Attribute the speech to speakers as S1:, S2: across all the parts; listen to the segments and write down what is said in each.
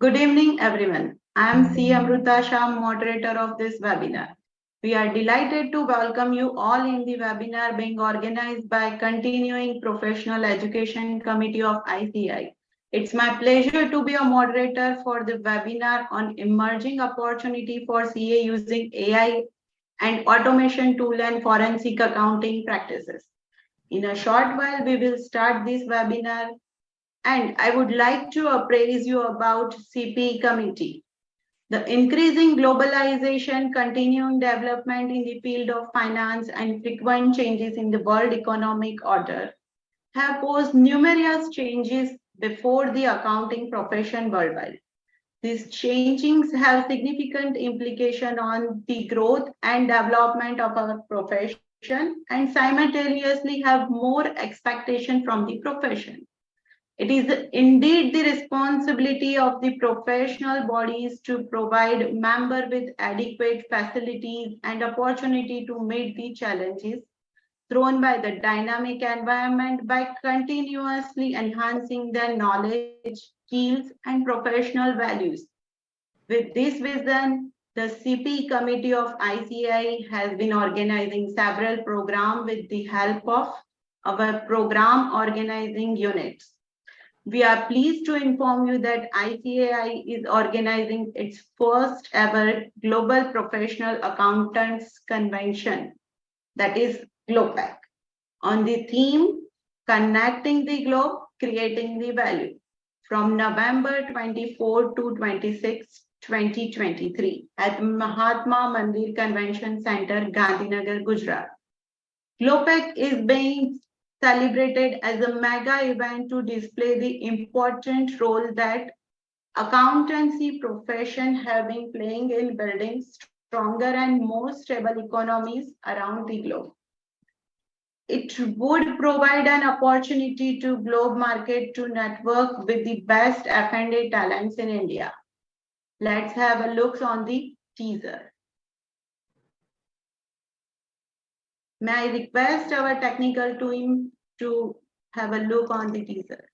S1: Good evening, everyone. I am C. Amruta Shah, moderator of this webinar. We are delighted to welcome you all in the webinar being organized by Continuing Professional Education Committee of ICAI. It's my pleasure to be a moderator for the webinar on emerging opportunity for CA using AI and automation tool and forensic accounting practices. In a short while, we will start this webinar and I would like to appraise you about CPE committee. The increasing globalization, continuing development in the field of finance, and frequent changes in the world economic order have posed numerous changes before the accounting profession worldwide. These changings have significant implication on the growth and development of our profession and simultaneously have more expectation from the profession. It is indeed the responsibility of the professional bodies to provide members with adequate facilities and opportunity to meet the challenges thrown by the dynamic environment by continuously enhancing their knowledge, skills, and professional values. With this vision, the CP Committee of ICAI has been organizing several programs with the help of our program organizing units. We are pleased to inform you that ICAI is organizing its first ever Global Professional Accountants Convention, that is GLOPAC, on the theme Connecting the Globe, Creating the Value from November 24 to 26, 2023 at Mahatma Mandir Convention Center, Gandhinagar, Gujarat. GLOPAC is being celebrated as a mega event to display the important role that accountancy profession have been playing in building stronger and more stable economies around the globe. It would provide an opportunity to globe market to network with the best F&A talents in India. Let's have a look on the teaser. May I request our technical team to have a look on the teaser.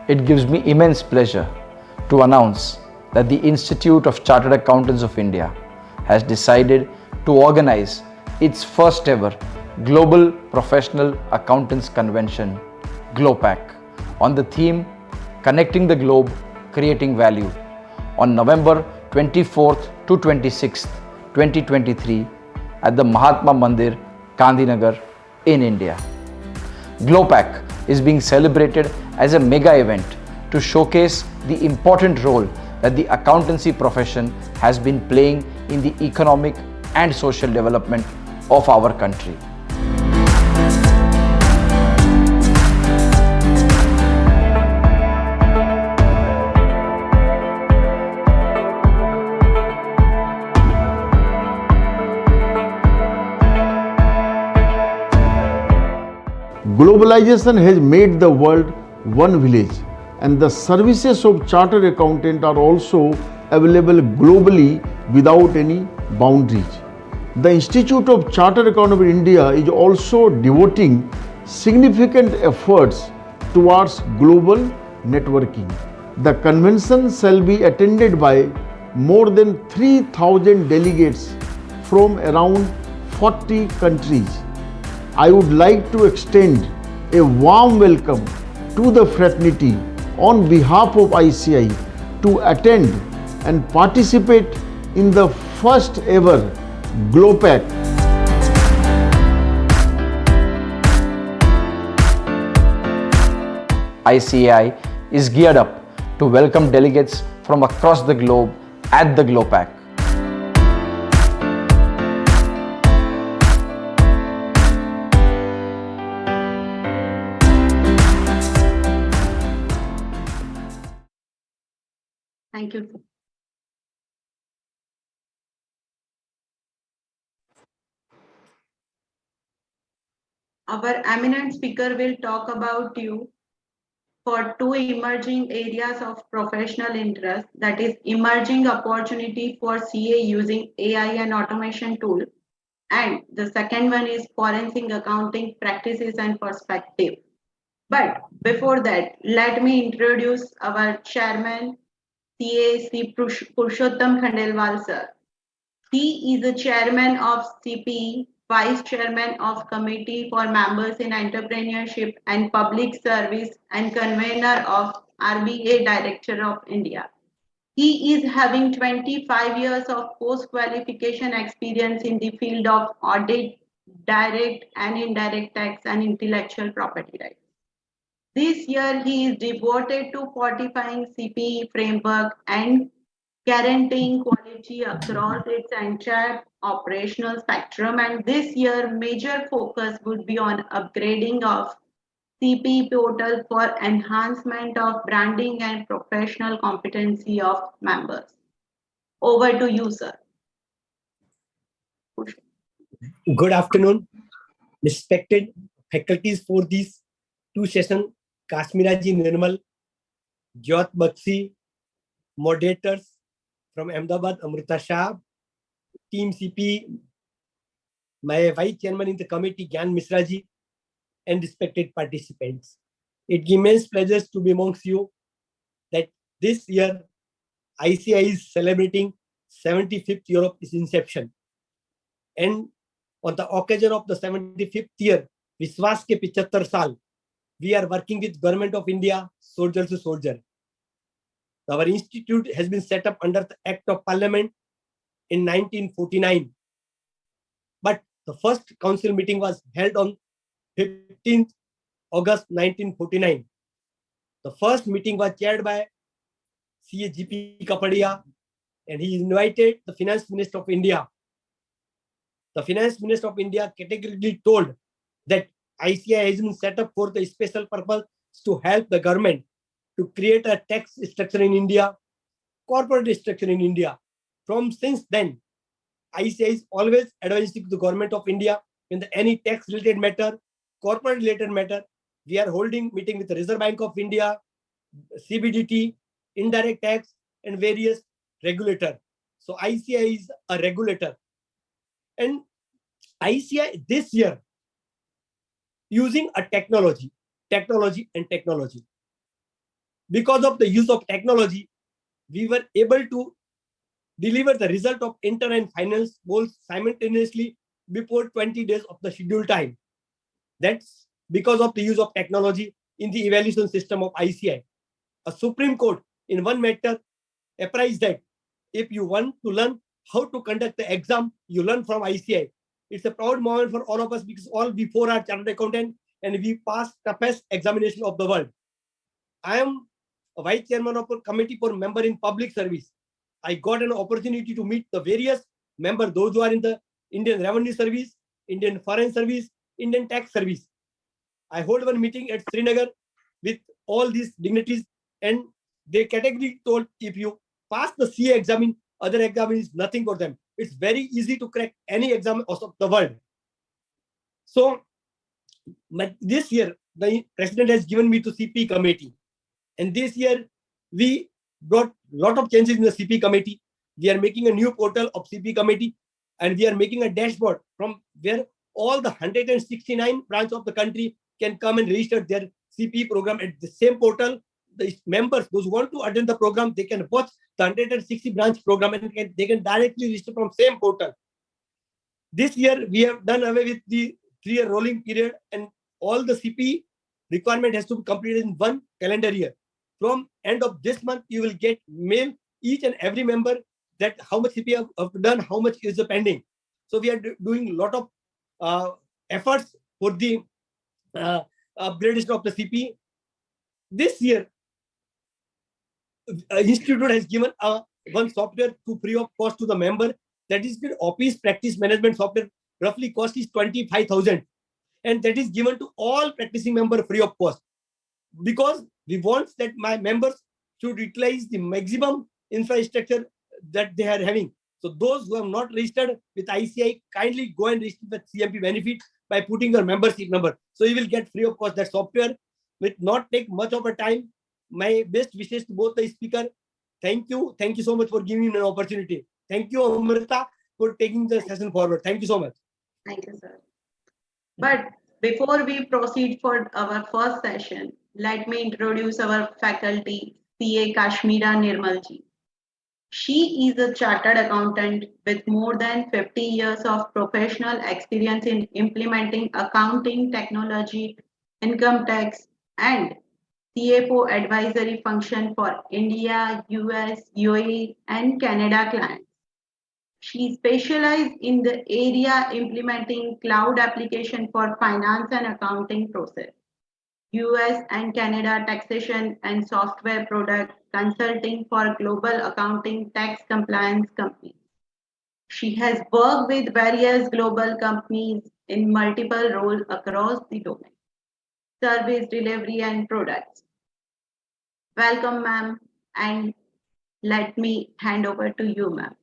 S2: It gives me immense pleasure to announce that the Institute of Chartered Accountants of India has decided to organize its first ever Global Professional Accountants Convention, GLOPAC, on the theme Connecting the Globe, Creating Value on November 24th to 26th, 2023 at the Mahatma Mandir, Gandhinagar in India. GLOPAC is being celebrated as a mega event to showcase the important role that the accountancy profession has been playing in the economic and social development of our country.
S3: Globalization has made the world one village, and the services of chartered accountant are also available globally without any boundaries. The Institute of Chartered Accountants of India is also devoting significant efforts towards global networking. The convention shall be attended by more than 3,000 delegates from around 40 countries. I would like to extend a warm welcome to the fraternity on behalf of ICAI to attend and participate in the first ever GLOPAC.
S2: ICAI is geared up to welcome delegates from across the globe at the GLOPAC.
S1: Thank you, sir. Our eminent speaker will talk about you for two emerging areas of professional interest, that is emerging opportunity for CA using AI and automation tool. And the second one is forensic accounting practices and perspective. But before that, let me introduce our chairman, CA Purushottam Khandelwal sir. He is the chairman of CP, vice chairman of Committee for Members in Entrepreneurship and Public Service, and convener of RBA Director of India. He is having 25 years of post-qualification experience in the field of audit, direct and indirect tax, and intellectual property rights. This year, he is devoted to fortifying CPE framework and guaranteeing quality across its entire operational spectrum. And this year, major focus would be on upgrading of CP portal for enhancement of branding and professional competency of members. Over to you, sir.
S4: Good afternoon, respected faculties for these two sessions, Kashmiraji Nirmal, Jyot Bakshi, moderators from Ahmedabad, Amrita Shah, Team CP, my vice chairman in the committee, Gyan Misra ji, and respected participants. It gives immense pleasure to be amongst you that this year ICAI is celebrating 75th year of its inception. And on the occasion of the 75th year, Vishwas ke 75 saal, we are working with Government of India, soldier to soldier. Our institute has been set up under the Act of Parliament in 1949. But the first council meeting was held on 15th August 1949. The first meeting was chaired by CAGP Kapadia, and he invited the Finance Minister of India. The Finance Minister of India categorically told that ICAI has been set up for the special purpose to help the government to create a tax structure in India, corporate structure in India. From since then, ICAI is always advising the government of India in any tax related matter, corporate related matter. We are holding meeting with the Reserve Bank of India, CBDT, indirect tax, and various regulator. So ICAI is a regulator. And ICAI this year using a technology. Because of the use of technology, we were able to deliver the result of inter and finance goals simultaneously before 20 days of the scheduled time. That's because of the use of technology in the evaluation system of ICAI. A Supreme Court in one matter apprised that if you want to learn how to conduct the exam, you learn from ICAI. It's a proud moment for all of us because all before are chartered accountant and we passed toughest examination of the world. I am a vice chairman of a committee for member in public service. I got an opportunity to meet the various members, those who are in the Indian Revenue Service, Indian Foreign Service, Indian Tax Service. I hold one meeting at Srinagar with all these dignitaries, and they categorically told if you pass the CA exam, other exam is nothing for them. It's very easy to crack any exam of the world. So this year, the president has given me to CP committee. And this year, we brought a lot of changes in the CP committee. We are making a new portal of CP committee, and we are making a dashboard from where all the 169 branches of the country can come and register their CP program at the same portal. The members, those who want to attend the program, they can watch the 160 branch program and they can directly register from same portal. This year, we have done away with the 3-year rolling period, and all the CP requirement has to be completed in one calendar year. From end of this month, you will get mail each and every member that how much CP have done, how much is the pending. So we are doing a lot of efforts for the upgradation of the CP. This year, institute has given one software to free of cost to the member. That is the office practice management software. Roughly cost is 25,000, and that is given to all practicing member free of cost, because we want that my members should utilize the maximum infrastructure that they are having. So those who have not registered with ICAI, kindly go and register with CMP benefit by putting your membership number. So you will get free of cost that software. Will not take much of a time. My best wishes to both the speaker. Thank you. Thank you so much for giving me an opportunity. Thank you, Amrita, for taking the session forward. Thank you so much.
S1: Thank you, sir. But before we proceed for our first session, let me introduce our faculty, CA Kashmira Nirmalji. She is a chartered accountant with more than 50 years of professional experience in implementing accounting technology, income tax, and CFO advisory function for India, US, UAE, and Canada clients. She specialized in the area implementing cloud application for finance and accounting process, US and Canada taxation and software product consulting for global accounting tax compliance companies. She has worked with various global companies in multiple roles across the domain, service delivery and products. Welcome, ma'am, and let me hand over to you, ma'am.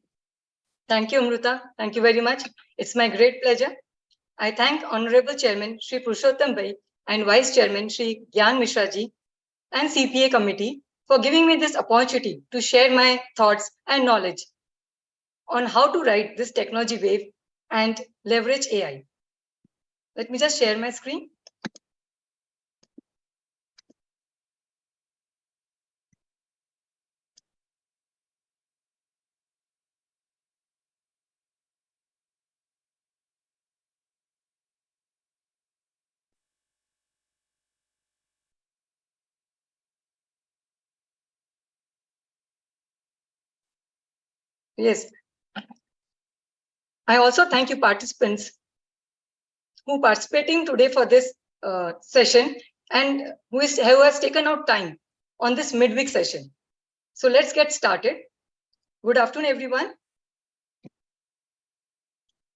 S5: Thank you, Amrita. Thank you very much. It's my great pleasure. I thank Honorable Chairman Shri Purushottam Bhai and Vice Chairman Shri Gyan Mishra ji and CPA Committee for giving me this opportunity to share my thoughts and knowledge on how to ride this technology wave and leverage AI. Let me just share my screen. Yes. I also thank you participants who participating today for this session and who has taken out time on this midweek session. So let's get started. Good afternoon, everyone.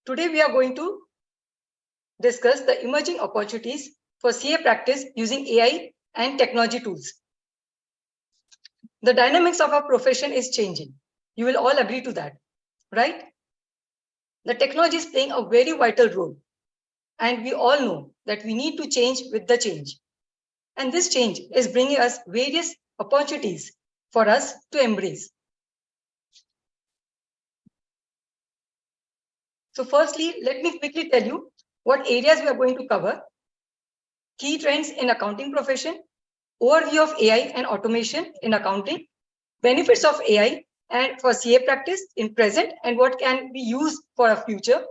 S5: Today we are going to discuss the emerging opportunities for CA practice using AI and technology tools. The dynamics of our profession is changing. You will all agree to that, right? The technology is playing a very vital role. And we all know that we need to change with the change. And this change is bringing us various opportunities for us to embrace. So firstly, let me quickly tell you what areas we are going to cover. Key trends in accounting profession, overview of AI and automation in accounting, benefits of AI and for CA practice in present and what can be used for a future,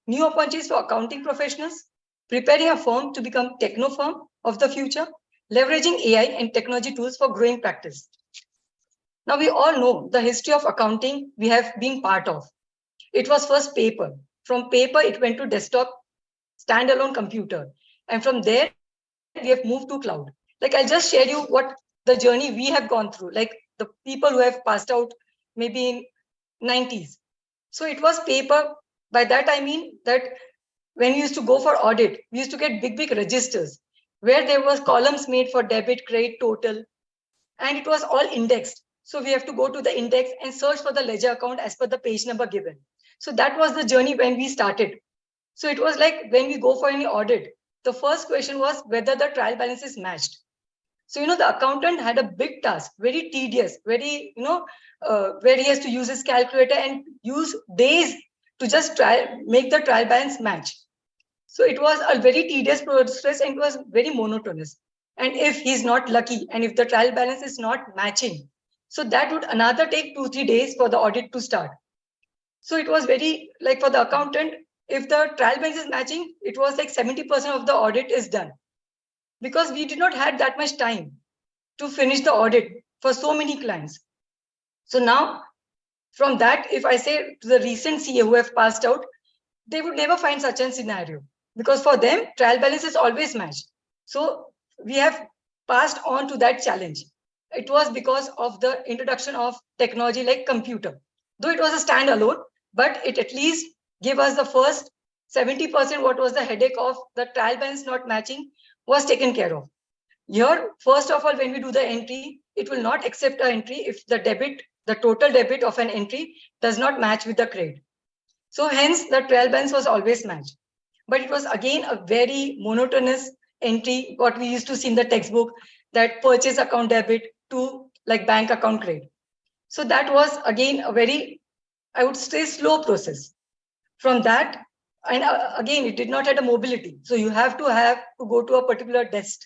S5: new opportunities for accounting professionals, preparing a firm to become techno firm of the future, leveraging AI and technology tools for growing practice. Now we all know the history of accounting we have been part of. It was first paper. From paper, it went to desktop, standalone computer. And from there, we have moved to cloud. Like I'll just share you what the journey we have gone through, like the people who have passed out maybe in 90s. So it was paper. By that, I mean that when we used to go for audit, we used to get big registers where there was columns made for debit, credit, total, and it was all indexed. So we have to go to the index and search for the ledger account as per the page number given. So that was the journey when we started. So it was like when we go for any audit, the first question was whether the trial balance is matched. So, the accountant had a big task, very tedious, very, where he has to use his calculator and use days to just make the trial balance match. So it was a very tedious process and it was very monotonous. And if he's not lucky and if the trial balance is not matching, so that would another take 2-3 days for the audit to start. So it was very like for the accountant, if the trial balance is matching, it was like 70% of the audit is done because we did not have that much time to finish the audit for so many clients. So now from that, if I say to the recent CA who have passed out, they would never find such a scenario because for them, trial balance is always matched. So we have passed on to that challenge. It was because of the introduction of technology like computer. Though it was a standalone, but it at least gave us the first 70% what was the headache of the trial balance not matching was taken care of. Here, first of all, when we do the entry, it will not accept our entry if the debit the total debit of an entry does not match with the credit. So hence the trial balance was always matched. But it was again a very monotonous entry, what we used to see in the textbook, that purchase account debit to like bank account credit. So that was again a very, I would say, slow process. From that, and again, it did not have a mobility. So you have to go to a particular desk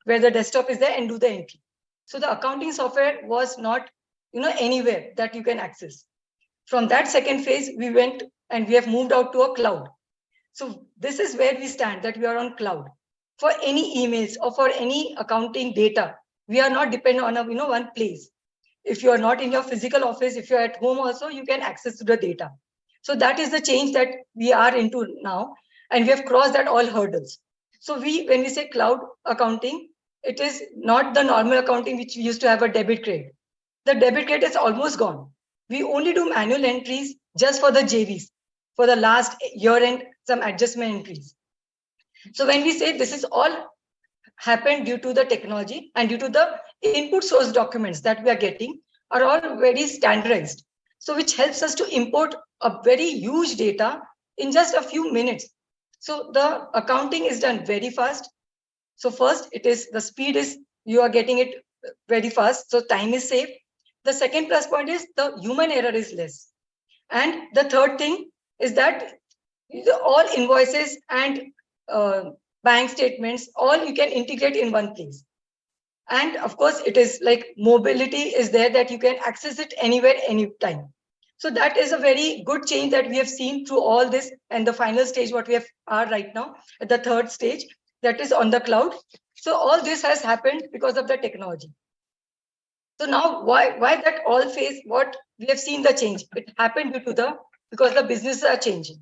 S5: where the desktop is there and do the entry. So the accounting software was not, anywhere that you can access. From that second phase, we went and we have moved out to a cloud. So this is where we stand, that we are on cloud. For any emails or for any accounting data, we are not dependent on one place. If you are not in your physical office, if you're at home also, you can access to the data. So that is the change that we are into now, and we have crossed that all hurdles. So when we say cloud accounting, it is not the normal accounting which we used to have a debit credit. The debit credit is almost gone. We only do manual entries just for the JVs, for the last year and some adjustment entries. So when we say this is all happened due to the technology and due to the input source documents that we are getting are all very standardized. So which helps us to import a very huge data in just a few minutes. So the accounting is done very fast. So first, it is the speed is you are getting it very fast. So time is saved. The second plus point is the human error is less. And the third thing is that all invoices and bank statements, all you can integrate in one place. And of course, it is like mobility is there that you can access it anywhere, anytime. So that is a very good change that we have seen through all this. And the final stage, what we are right now, at the third stage, that is on the cloud. So all this has happened because of the technology. So now why that all phase, what we have seen the change, it happened because the businesses are changing.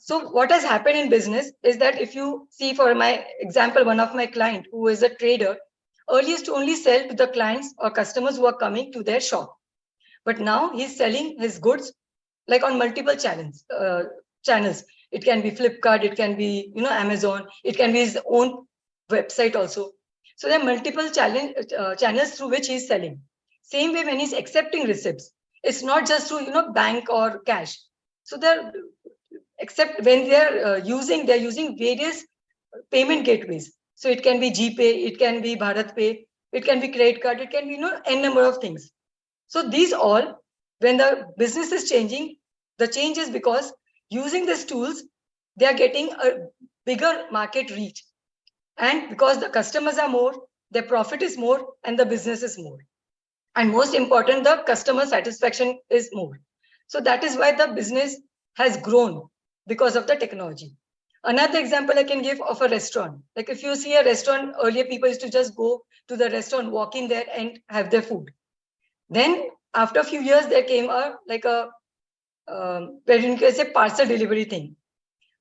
S5: So what has happened in business is that if you see, for my example, one of my client who is a trader, earlier used to only sell to the clients or customers who are coming to their shop. But now he's selling his goods like on multiple channels. It can be Flipkart, it can be Amazon, it can be his own website also. So there are multiple channels through which he's selling. Same way when he's accepting receipts, it's not just through bank or cash. So they're except when they're using various payment gateways. So it can be GPay, it can be Bharat Pay, it can be credit card, it can be n number of things. So these all, when the business is changing, the change is because using these tools, they are getting a bigger market reach. And because the customers are more, their profit is more, and the business is more. And most important, the customer satisfaction is more. So that is why the business has grown because of the technology. Another example I can give of a restaurant. Like if you see a restaurant, earlier people used to just go to the restaurant, walk in there and have their food. Then after a few years, there came where you can say parcel delivery thing.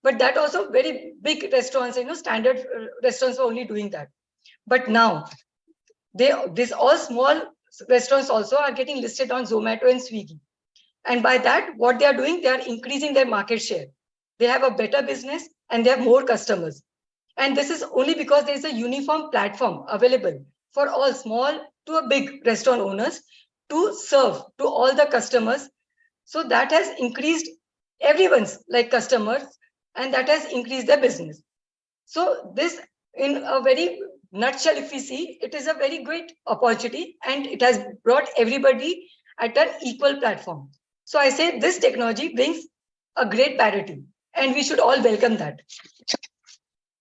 S5: But that also very big restaurants, standard restaurants were only doing that. But now these all small restaurants also are getting listed on Zomato and Swiggy. And by that, what they are doing, they are increasing their market share. They have a better business and they have more customers. And this is only because there is a uniform platform available for all small to a big restaurant owners to serve to all the customers. So that has increased everyone's like customers, and that has increased their business. So this, in a very nutshell, if we see, it is a very great opportunity and it has brought everybody at an equal platform. So I say this technology brings a great parity and we should all welcome that.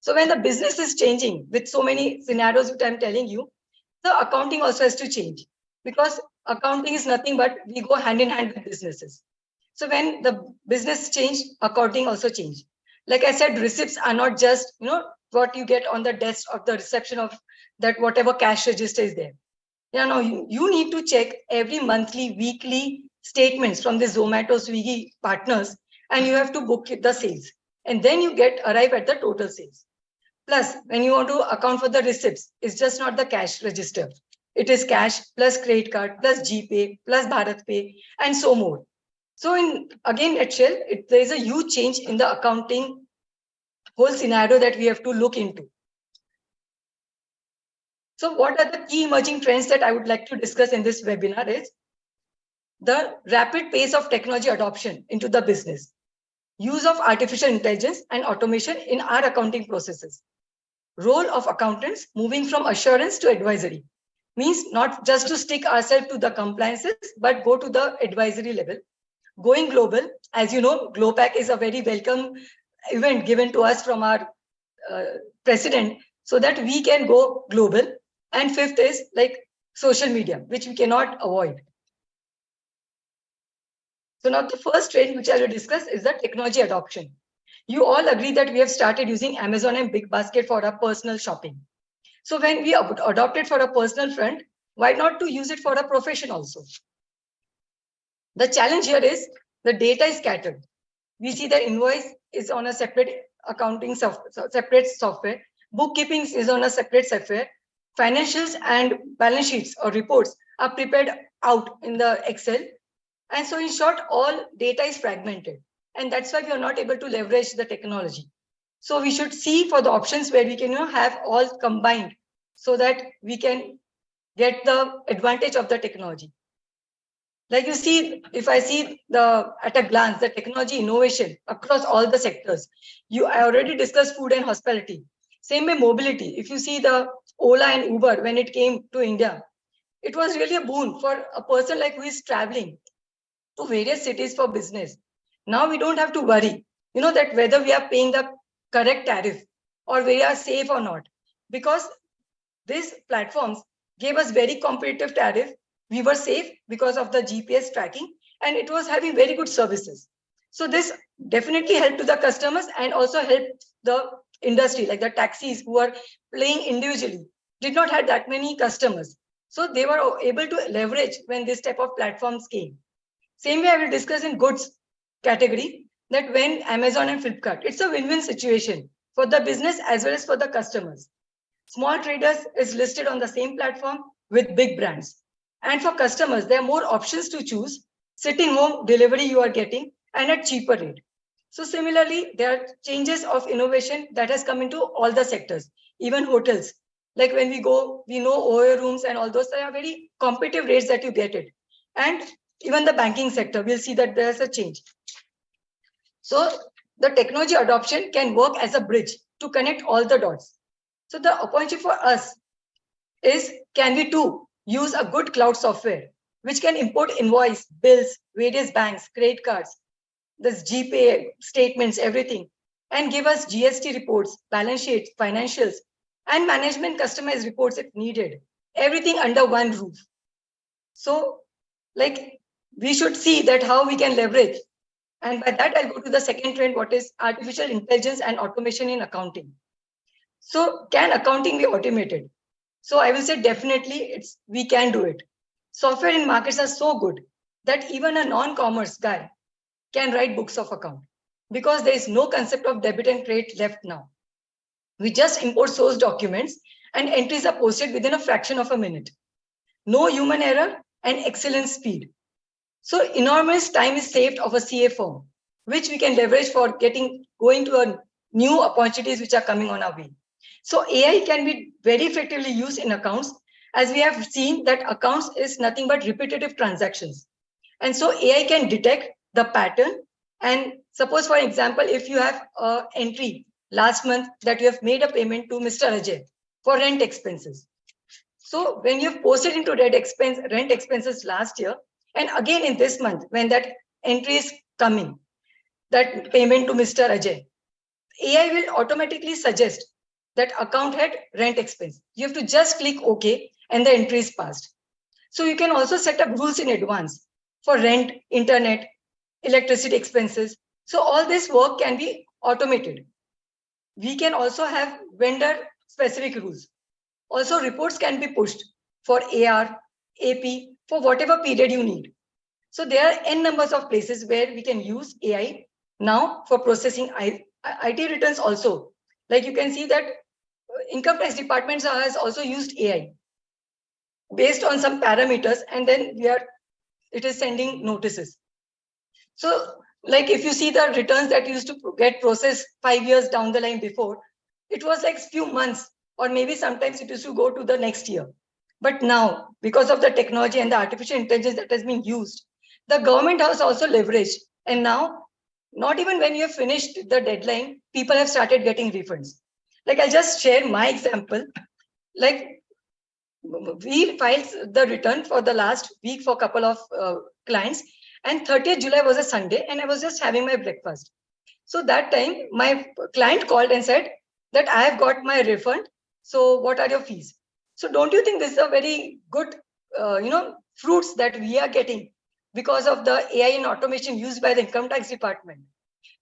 S5: So when the business is changing with so many scenarios which I'm telling you, the accounting also has to change, because accounting is nothing but we go hand in hand with businesses. So when the business changed, accounting also changed. Like I said, receipts are not just what you get on the desk of the reception of that whatever cash register is there. No, you need to check every monthly, weekly statements from the Zomato, Swiggy partners, and you have to book the sales, and then you arrive at the total sales. Plus, when you want to account for the receipts, it's just not the cash register. It is cash plus credit card plus GPay plus Bharat Pay and so more. So in again, nutshell, there is a huge change in the accounting whole scenario that we have to look into. So what are the key emerging trends that I would like to discuss in this webinar is, the rapid pace of technology adoption into the business, use of artificial intelligence and automation in our accounting processes, role of accountants moving from assurance to advisory, means not just to stick ourselves to the compliances, but go to the advisory level. Going global, as you know, GloPack is a very welcome event given to us from our president so that we can go global. And fifth is like social media, which we cannot avoid. So now the first trend which I will discuss is the technology adoption. You all agree that we have started using Amazon and Big Basket for our personal shopping. So when we adopt it for a personal front, why not to use it for a profession also? The challenge here is the data is scattered. We see that invoice is on a separate accounting separate software. Bookkeeping is on a separate software. Financials and balance sheets or reports are prepared out in the Excel. And so in short, all data is fragmented. And that's why we are not able to leverage the technology. So we should see for the options where we can have all combined so that we can get the advantage of the technology. Like you see, if I see at a glance, the technology innovation across all the sectors, I already discussed food and hospitality. Same way mobility. If you see the Ola and Uber, when it came to India, it was really a boon for a person like who is traveling to various cities for business. Now we don't have to worry, that whether we are paying the correct tariff or we are safe or not, because these platforms gave us very competitive tariff. We were safe because of the GPS tracking, and it was having very good services. So this definitely helped to the customers and also helped the industry, like the taxis who are playing individually, did not have that many customers. So they were able to leverage when this type of platforms came. Same way I will discuss in goods category that when Amazon and Flipkart, it's a win-win situation for the business as well as for the customers. Small traders is listed on the same platform with big brands. And for customers, there are more options to choose. Sitting home, delivery you are getting and at cheaper rate. So similarly, there are changes of innovation that has come into all the sectors, even hotels. Like when we go, we know OYO rooms and all those, there are very competitive rates that you get it. And even the banking sector, we'll see that there's a change. So the technology adoption can work as a bridge to connect all the dots. So the opportunity for us is, can we too use a good cloud software, which can import invoice, bills, various banks, credit cards, this GPay statements, everything, and give us GST reports, balance sheets, financials, and management customized reports if needed, everything under one roof. So like we should see that how we can leverage. And by that, I'll go to the second trend, what is artificial intelligence and automation in accounting. So can accounting be automated? So I will say definitely we can do it. Software in markets are so good that even a non-commerce guy can write books of account because there is no concept of debit and credit left now. We just import source documents and entries are posted within a fraction of a minute. No human error and excellent speed. So enormous time is saved of a CA firm, which we can leverage for going to a new opportunities which are coming on our way. So AI can be very effectively used in accounts, as we have seen that accounts is nothing but repetitive transactions. And so AI can detect the pattern. And suppose, for example, if you have an entry last month that you have made a payment to Mr. Ajay for rent expenses. So when you've posted into rent expenses last year, and again in this month, when that entry is coming, that payment to Mr. Ajay, AI will automatically suggest that account had rent expense. You have to just click OK and the entry is passed. So you can also set up rules in advance for rent, internet, electricity expenses. So all this work can be automated. We can also have vendor specific rules. Also reports can be pushed for AR, AP, for whatever period you need. So there are n numbers of places where we can use AI now for processing IT returns also. Like you can see that income tax departments has also used AI based on some parameters, and then it is sending notices. So like if you see the returns that used to get processed 5 years down the line before, it was like few months, or maybe sometimes it used to go to the next year. But now, because of the technology and the artificial intelligence that has been used, The government has also leveraged, and now not even when you have finished the deadline, people have started getting refunds. Like I'll just share my example. Like we filed the return for the last week for a couple of clients, and 30th July was a Sunday, and I was just having my breakfast. So that time, my client called and said that I have got my refund. So what are your fees? So don't you think this is a very good, fruits that we are getting because of the AI and automation used by the income tax department?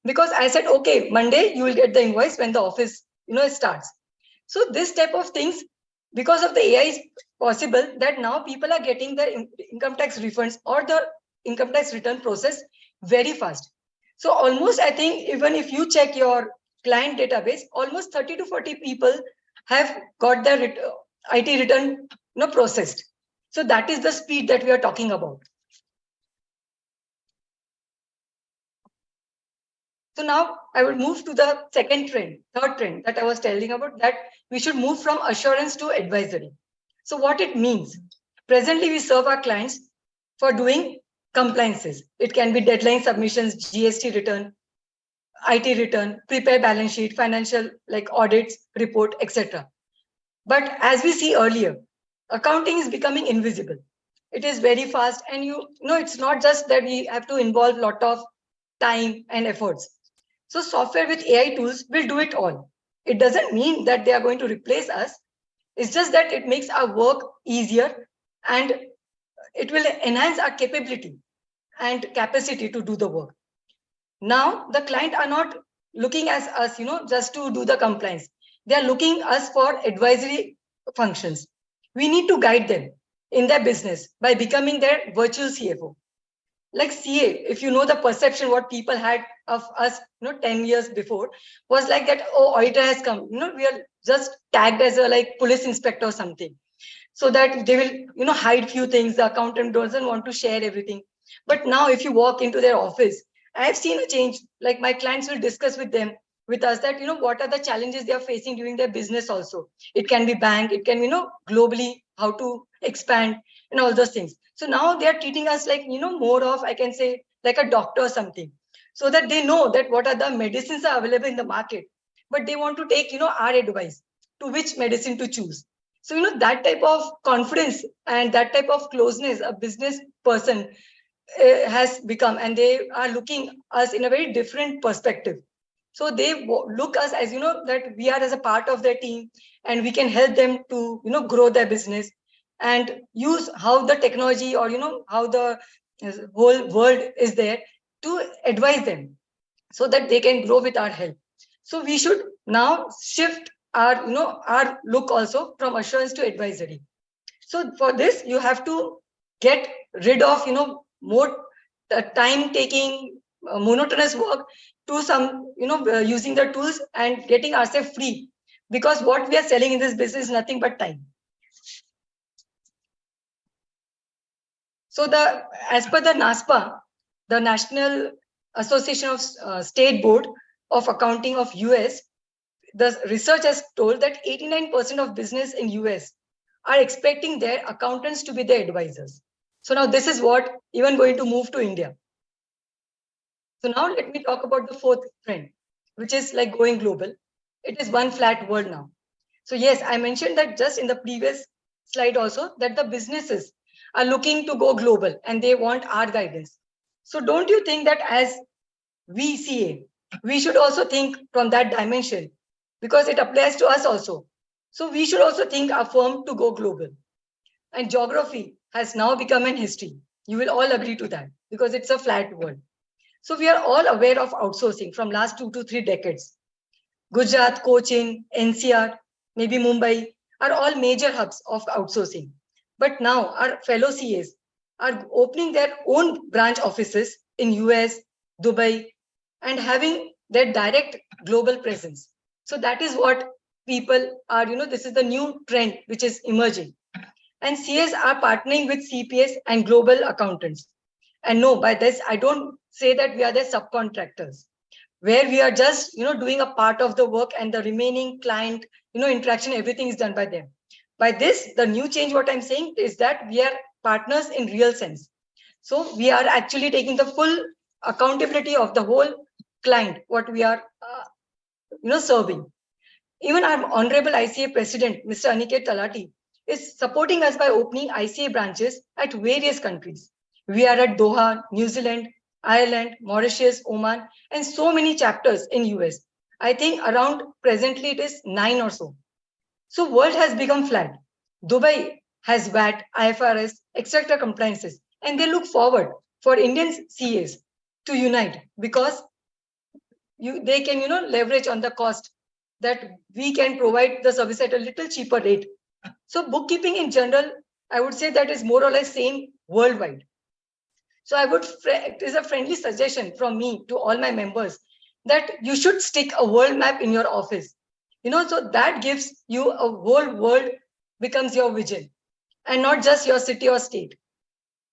S5: Because I said, okay, Monday you will get the invoice when the office, starts. So this type of things, because of the AI, is possible that now people are getting their income tax refunds or the income tax return process very fast. So almost, I think, even if you check your client database, almost 30 to 40 people have got their IT return, processed. So that is the speed that we are talking about. So now I will move to the third trend that I was telling about, that we should move from assurance to advisory. So what it means, presently we serve our clients for doing compliances. It can be deadline submissions, GST return, IT return, prepare balance sheet, financial like audits, report, etc. But as we see earlier, accounting is becoming invisible. It is very fast, and you know it's not just that we have to involve a lot of time and efforts. So software with AI tools will do it all. It doesn't mean that they are going to replace us. It's just that it makes our work easier, and it will enhance our capability and capacity to do the work. Now the client are not looking as us, just to do the compliance. They are looking us for advisory functions. We need to guide them in their business by becoming their virtual CFO. Like CA, if you know the perception what people had of us, 10 years before, was like that, oh, auditor has come, we are just tagged as a like police inspector or something, so that they will, hide few things. The accountant doesn't want to share everything. But now if you walk into their office, I have seen a change. Like my clients will discuss with us that, what are the challenges they are facing during their business also. It can be bank, it can be, globally, how to expand and all those things. So now they are treating us like, more of, I can say, like a doctor or something, so that they know that what are the medicines are available in the market, but they want to take, our advice to which medicine to choose. So, that type of confidence and that type of closeness a business person has become, and they are looking us in a very different perspective. So they look us as, that we are as a part of their team, and we can help them to, grow their business and use how the technology or, how the whole world is there to advise them so that they can grow with our help. So we should now shift our, our look also from assurance to advisory. So for this, you have to get rid of, more time taking, monotonous work, to some, using the tools and getting ourselves free. Because what we are selling in this business is nothing but time. So as per the NASPA, the National Association of State Board of Accounting of US, the research has told that 89% of business in US are expecting their accountants to be their advisors. So now this is what even going to move to India. So now let me talk about the fourth trend, which is like going global. It is one flat world now. So yes, I mentioned that just in the previous slide also, that the businesses are looking to go global and they want our guidance. So don't you think that as VCA, we should also think from that dimension, because it applies to us also. So we should also think our firm to go global. And geography has now become an history. You will all agree to that because it's a flat world. So we are all aware of outsourcing from last 2 to 3 decades. Gujarat, Cochin, NCR, maybe Mumbai are all major hubs of outsourcing. But now our fellow CAs are opening their own branch offices in US, Dubai, and having their direct global presence. So that is what people are, this is the new trend which is emerging. And CAs are partnering with CPAs and global accountants. And no, by this, I don't say that we are the subcontractors, where we are just, doing a part of the work, and the remaining client, interaction, everything is done by them. By this, the new change, what I'm saying is that we are partners in real sense. So we are actually taking the full accountability of the whole client, what we are, serving. Even our Honorable ICA President, Mr. Aniket Talati, is supporting us by opening ICA branches at various countries. We are at Doha, New Zealand, Ireland, Mauritius, Oman, and so many chapters in US. I think around presently it is 9 or so. So world has become flat. Dubai has VAT, IFRS, etc. compliances, and they look forward for Indian CAs to unite because they can leverage on the cost that we can provide the service at a little cheaper rate. So bookkeeping in general, I would say that is more or less same worldwide. So it is a friendly suggestion from me to all my members that you should stick a world map in your office. So that gives you a whole world becomes your vision and not just your city or state.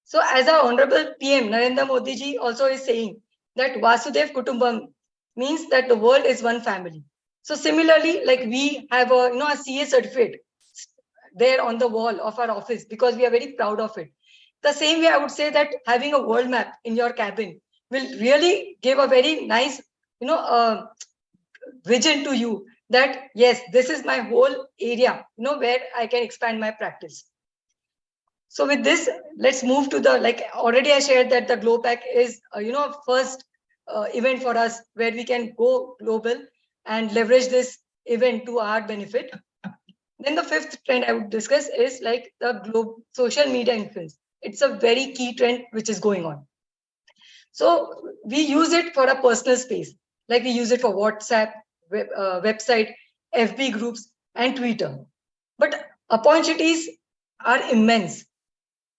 S5: So as our Honorable PM Narendra Modi ji also is saying that Vasudev Kutumbam means that the world is one family. So similarly, like we have a CA certificate there on the wall of our office because we are very proud of it. The same way, I would say that having a world map in your cabin will really give a very nice, vision to you that yes, this is my whole area, where I can expand my practice. So with this, let's move to the, like already I shared that the GlowPack is, first event for us where we can go global and leverage this event to our benefit. Then the fifth trend I would discuss is like the social media influence. It's a very key trend which is going on. So we use it for a personal space, like we use it for WhatsApp, website, FB groups, and Twitter. But opportunities are immense.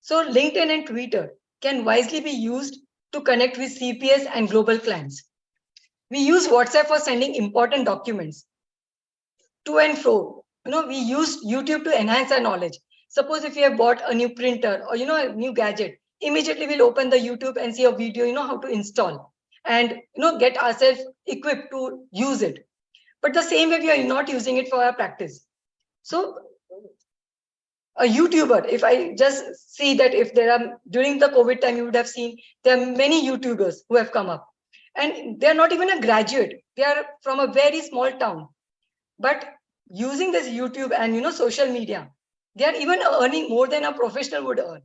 S5: So LinkedIn and Twitter can wisely be used to connect with CPS and global clients. We use WhatsApp for sending important documents to and fro. We use YouTube to enhance our knowledge. Suppose if you have bought a new printer or a new gadget, immediately we'll open the YouTube and see a video, how to install and get ourselves equipped to use it. But the same way we are not using it for our practice. So a YouTuber, if I just see that if there are, during the COVID time, you would have seen there are many YouTubers who have come up and they're not even a graduate. They are from a very small town, but using this YouTube and, social media, they are even earning more than a professional would earn.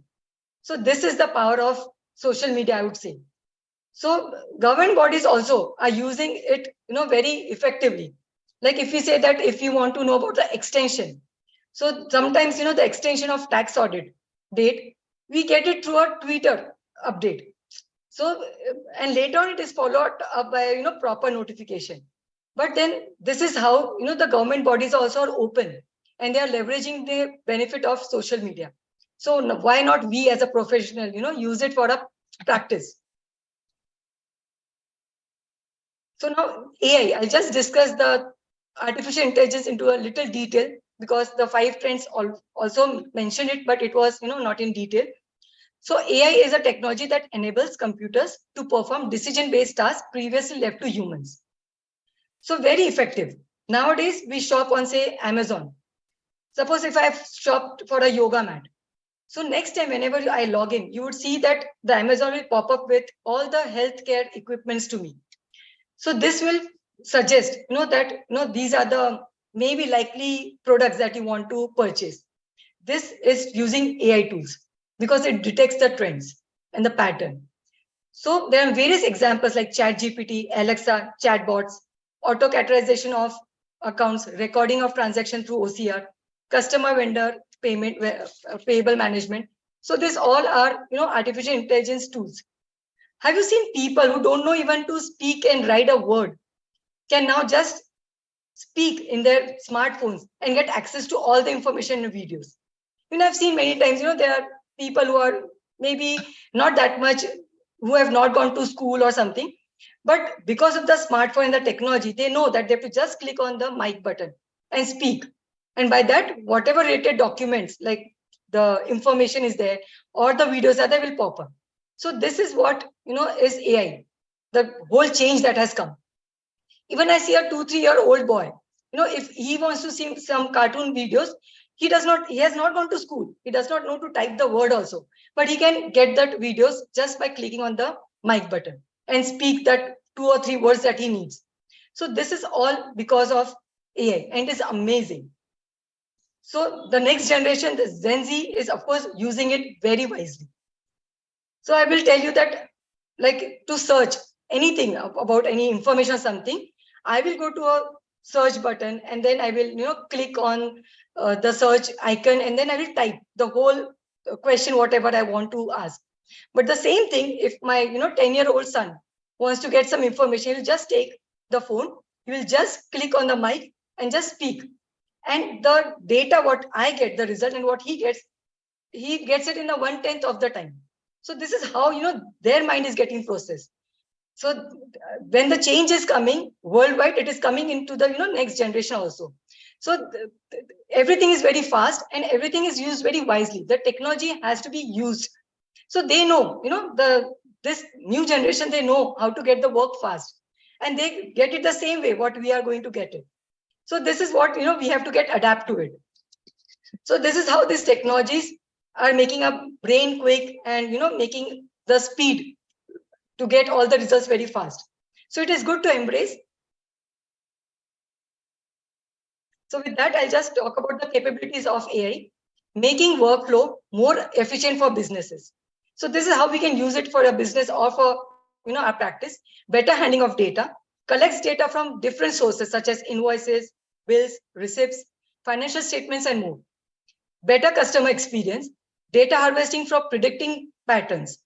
S5: So this is the power of social media, I would say. So government bodies also are using it, very effectively. Like if we say that if you want to know about the extension, so sometimes, the extension of tax audit date, we get it through a Twitter update. So, and later on it is followed up by, proper notification. But then this is how, the government bodies also are open and they are leveraging the benefit of social media. So why not we as a professional, use it for a practice? So now AI, I'll just discuss the artificial intelligence into a little detail because the 5 trends also mentioned it, but it was, not in detail. So AI is a technology that enables computers to perform decision-based tasks previously left to humans. So very effective. Nowadays, we shop on, say, Amazon. Suppose if I've shopped for a yoga mat. So next time, whenever I log in, you would see that the Amazon will pop up with all the healthcare equipments to me. So this will suggest, that, these are the maybe likely products that you want to purchase. This is using AI tools because it detects the trends and the pattern. So there are various examples like ChatGPT, Alexa, chatbots, auto categorization of accounts, recording of transaction through OCR, customer vendor payment, payable management. So these all are, artificial intelligence tools. Have you seen people who don't know even to speak and write a word can now just speak in their smartphones and get access to all the information in videos? I've seen many times, there are people who are maybe not that much, who have not gone to school or something, but because of the smartphone and the technology, they know that they have to just click on the mic button and speak. And by that, whatever related documents, like the information is there or the videos are there, will pop up. So this is what, is AI, the whole change that has come. Even I see a 2-3-year-old boy, if he wants to see some cartoon videos, he has not gone to school. He does not know to type the word also, but he can get that videos just by clicking on the mic button and speak that 2 or 3 words that he needs. So this is all because of AI, and it's amazing. So the next generation, the Gen Z, is of course using it very wisely. So I will tell you that, like, to search anything about any information or something, I will go to a search button, and then I will, click on the search icon, and then I will type the whole question, whatever I want to ask. But the same thing, if my 10-year-old son wants to get some information, he'll just take the phone, he will just click on the mic and just speak. And the data, what I get, the result, and what he gets it in the 1/10 of the time. So this is how their mind is getting processed. So when the change is coming worldwide, it is coming into the next generation also. So everything is very fast and everything is used very wisely. The technology has to be used. So they know, this new generation, they know how to get the work fast, and they get it the same way what we are going to get it. So this is what we have to get adapt to it. So this is how these technologies are making a brain quick and making the speed to get all the results very fast. So it is good to embrace. So with that, I'll just talk about the capabilities of AI, making workflow more efficient for businesses. So this is how we can use it for a business or for our practice. Better handling of data, collects data from different sources such as invoices, bills, receipts, financial statements, and more. Better customer experience, data harvesting for predicting patterns,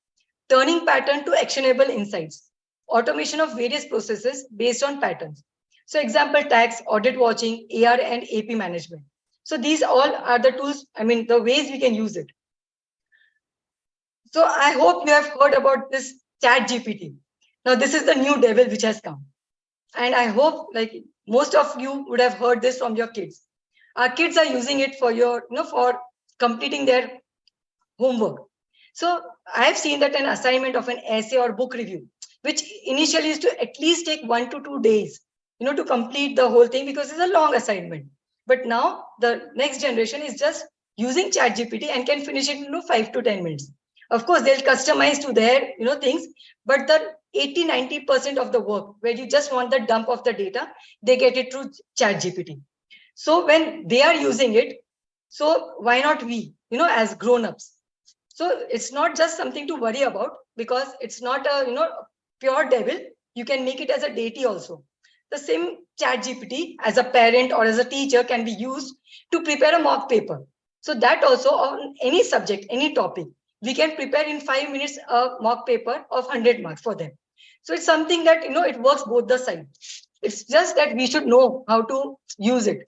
S5: turning pattern to actionable insights, automation of various processes based on patterns. So example, tax, audit watching, AR and AP management. So these all are the tools, the ways we can use it. So I hope you have heard about this Chat GPT. Now this is the new devil which has come. And I hope like most of you would have heard this from your kids. Our kids are using it for for completing their homework. So I've seen that an assignment of an essay or book review, which initially used to at least take 1 to 2 days, to complete the whole thing because it's a long assignment. But now the next generation is just using ChatGPT and can finish it in 5 to 10 minutes. Of course, they'll customize to their things, but the 80-90% of the work where you just want the dump of the data, they get it through ChatGPT. So when they are using it, so why not we, as grown-ups? So it's not just something to worry about because it's not a pure devil. You can make it as a deity also. The same Chat GPT as a parent or as a teacher can be used to prepare a mock paper. So that also on any subject, any topic, we can prepare in 5 minutes a mock paper of 100 marks for them. So it's something that it works both the sides. It's just that we should know how to use it.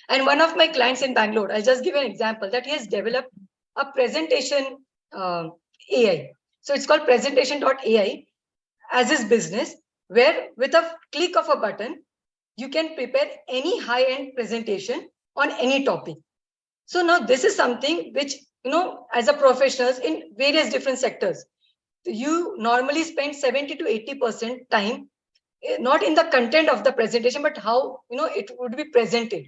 S5: And one of my clients in Bangalore, I'll just give an example that he has developed a presentation AI. So it's called presentation.ai as his business, where with a click of a button, you can prepare any high-end presentation on any topic. So now this is something which, as a professionals in various different sectors, you normally spend 70 to 80% time, not in the content of the presentation, but how, it would be presented.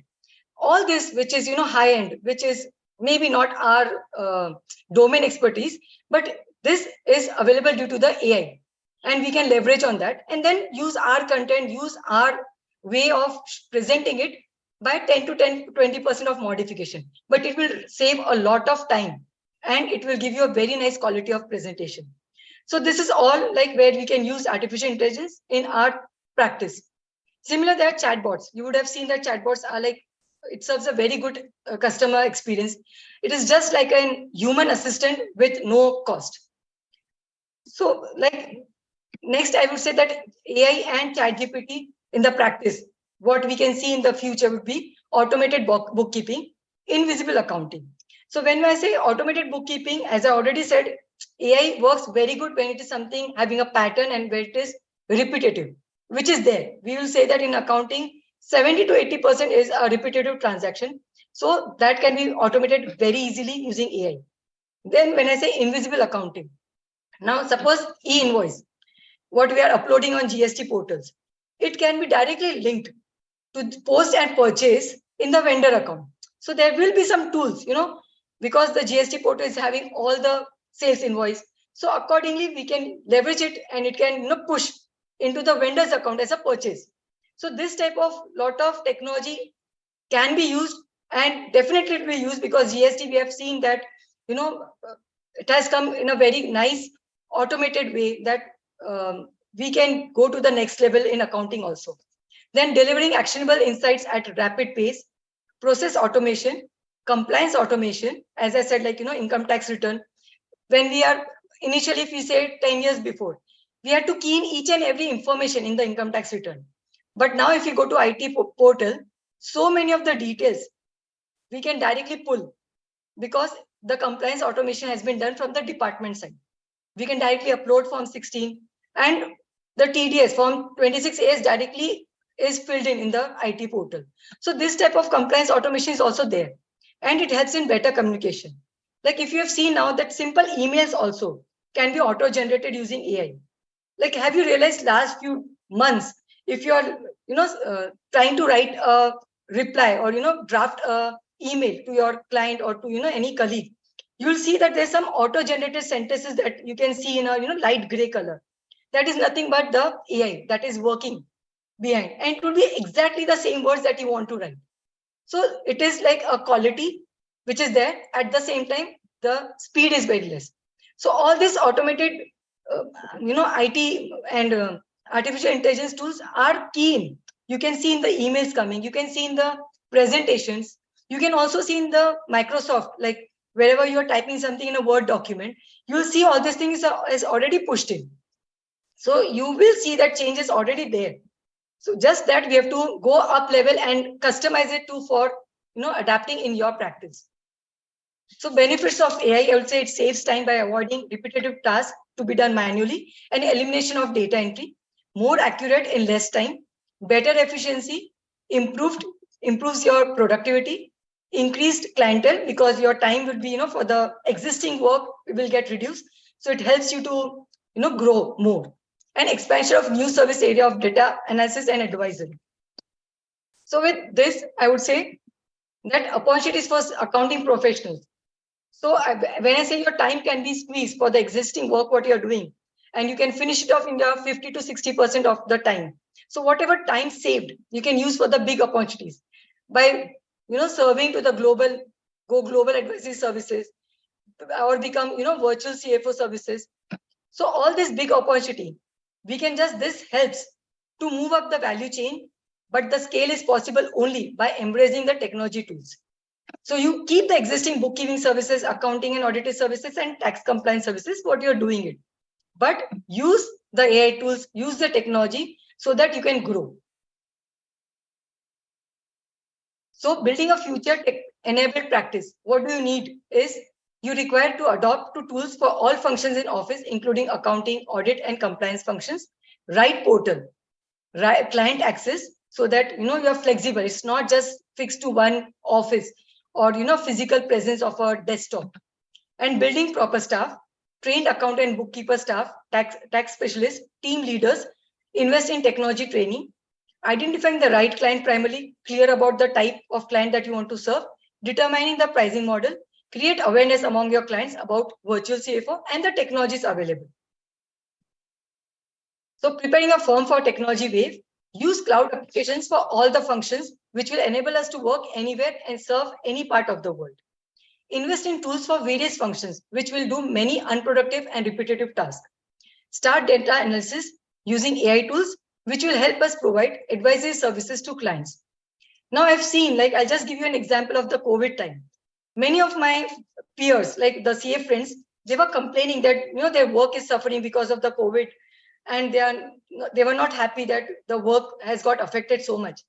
S5: All this, which is, high end, which is maybe not our domain expertise, but this is available due to the AI, and we can leverage on that and then use our content, use our way of presenting it by 10 to 20% of modification, but it will save a lot of time and it will give you a very nice quality of presentation. So this is all like where we can use artificial intelligence in our practice. Similar, there are chatbots. You would have seen that chatbots are like, it serves a very good customer experience. It is just like a human assistant with no cost. So like next, I would say that AI and ChatGPT in the practice, what we can see in the future would be automated bookkeeping, invisible accounting. So when I say automated bookkeeping, as I already said, AI works very good when it is something having a pattern and where it is repetitive, which is there. We will say that in accounting, 70 to 80% is a repetitive transaction. So that can be automated very easily using AI. Then when I say invisible accounting, now suppose e-invoice, what we are uploading on GST portals, it can be directly linked to post and purchase in the vendor account. So there will be some tools, because the GST portal is having all the sales invoice. So accordingly, we can leverage it and it can push into the vendor's account as a purchase. So this type of lot of technology can be used, and definitely it will be used, because GST, we have seen that, it has come in a very nice automated way that we can go to the next level in accounting also. Then delivering actionable insights at rapid pace, process automation, compliance automation, as I said, like, income tax return. When we are initially, if we say 10 years before, we had to key in each and every information in the income tax return. But now if you go to IT portal, so many of the details we can directly pull, because the compliance automation has been done from the department side. We can directly upload form 16, and the TDS form 26A directly is filled in the IT portal. So this type of compliance automation is also there, and it helps in better communication. Like if you have seen now that simple emails also can be auto-generated using AI. Like, have you realized last few months, if you are, trying to write a reply or, draft a email to your client or to, any colleague, you will see that there's some auto-generated sentences that you can see in a, light gray color. That is nothing but the AI that is working behind, and it will be exactly the same words that you want to write. So it is like a quality which is there. At the same time, the speed is very less. So all this automated, IT and artificial intelligence tools are keen. You can see in the emails coming. You can see in the presentations. You can also see in the Microsoft, like wherever you are typing something in a Word document, you will see all these things is already pushed in. So you will see that change is already there. So just that we have to go up level and customize it for adapting in your practice. So benefits of AI, I would say it saves time by avoiding repetitive tasks to be done manually, and elimination of data entry, more accurate in less time, better efficiency, improves your productivity, increased clientele, because your time will be, for the existing work will get reduced. So it helps you to, grow more, and expansion of new service area of data analysis and advisory. So with this, I would say that opportunities for accounting professionals. So when I say your time can be squeezed for the existing work, what you're doing, and you can finish it off in the 50 to 60% of the time. So whatever time saved, you can use for the big opportunities by, serving to the global advisory services, or become, virtual CFO services. So all this big opportunity, this helps to move up the value chain, but the scale is possible only by embracing the technology tools. So you keep the existing bookkeeping services, accounting and auditing services, and tax compliance services, what you're doing it. But use the AI tools, use the technology so that you can grow. So building a future tech-enabled practice, what do you need is you require to adopt to tools for all functions in office, including accounting, audit, and compliance functions, right portal, right client access, so that, you're flexible. It's not just fixed to one office or, physical presence of a desktop. And building proper staff, trained accountant and bookkeeper staff, tax specialists, team leaders, invest in technology training, identifying the right client primarily, clear about the type of client that you want to serve, determining the pricing model, create awareness among your clients about virtual CFO and the technologies available. So preparing a firm for technology wave, use cloud applications for all the functions, which will enable us to work anywhere and serve any part of the world. Invest in tools for various functions, which will do many unproductive and repetitive tasks. Start data analysis using AI tools, which will help us provide advisory services to clients. Now I've seen, like, I'll just give you an example of the COVID time. Many of my peers, like the CA friends, they were complaining that, their work is suffering because of the COVID, and they were not happy that the work has got affected so much.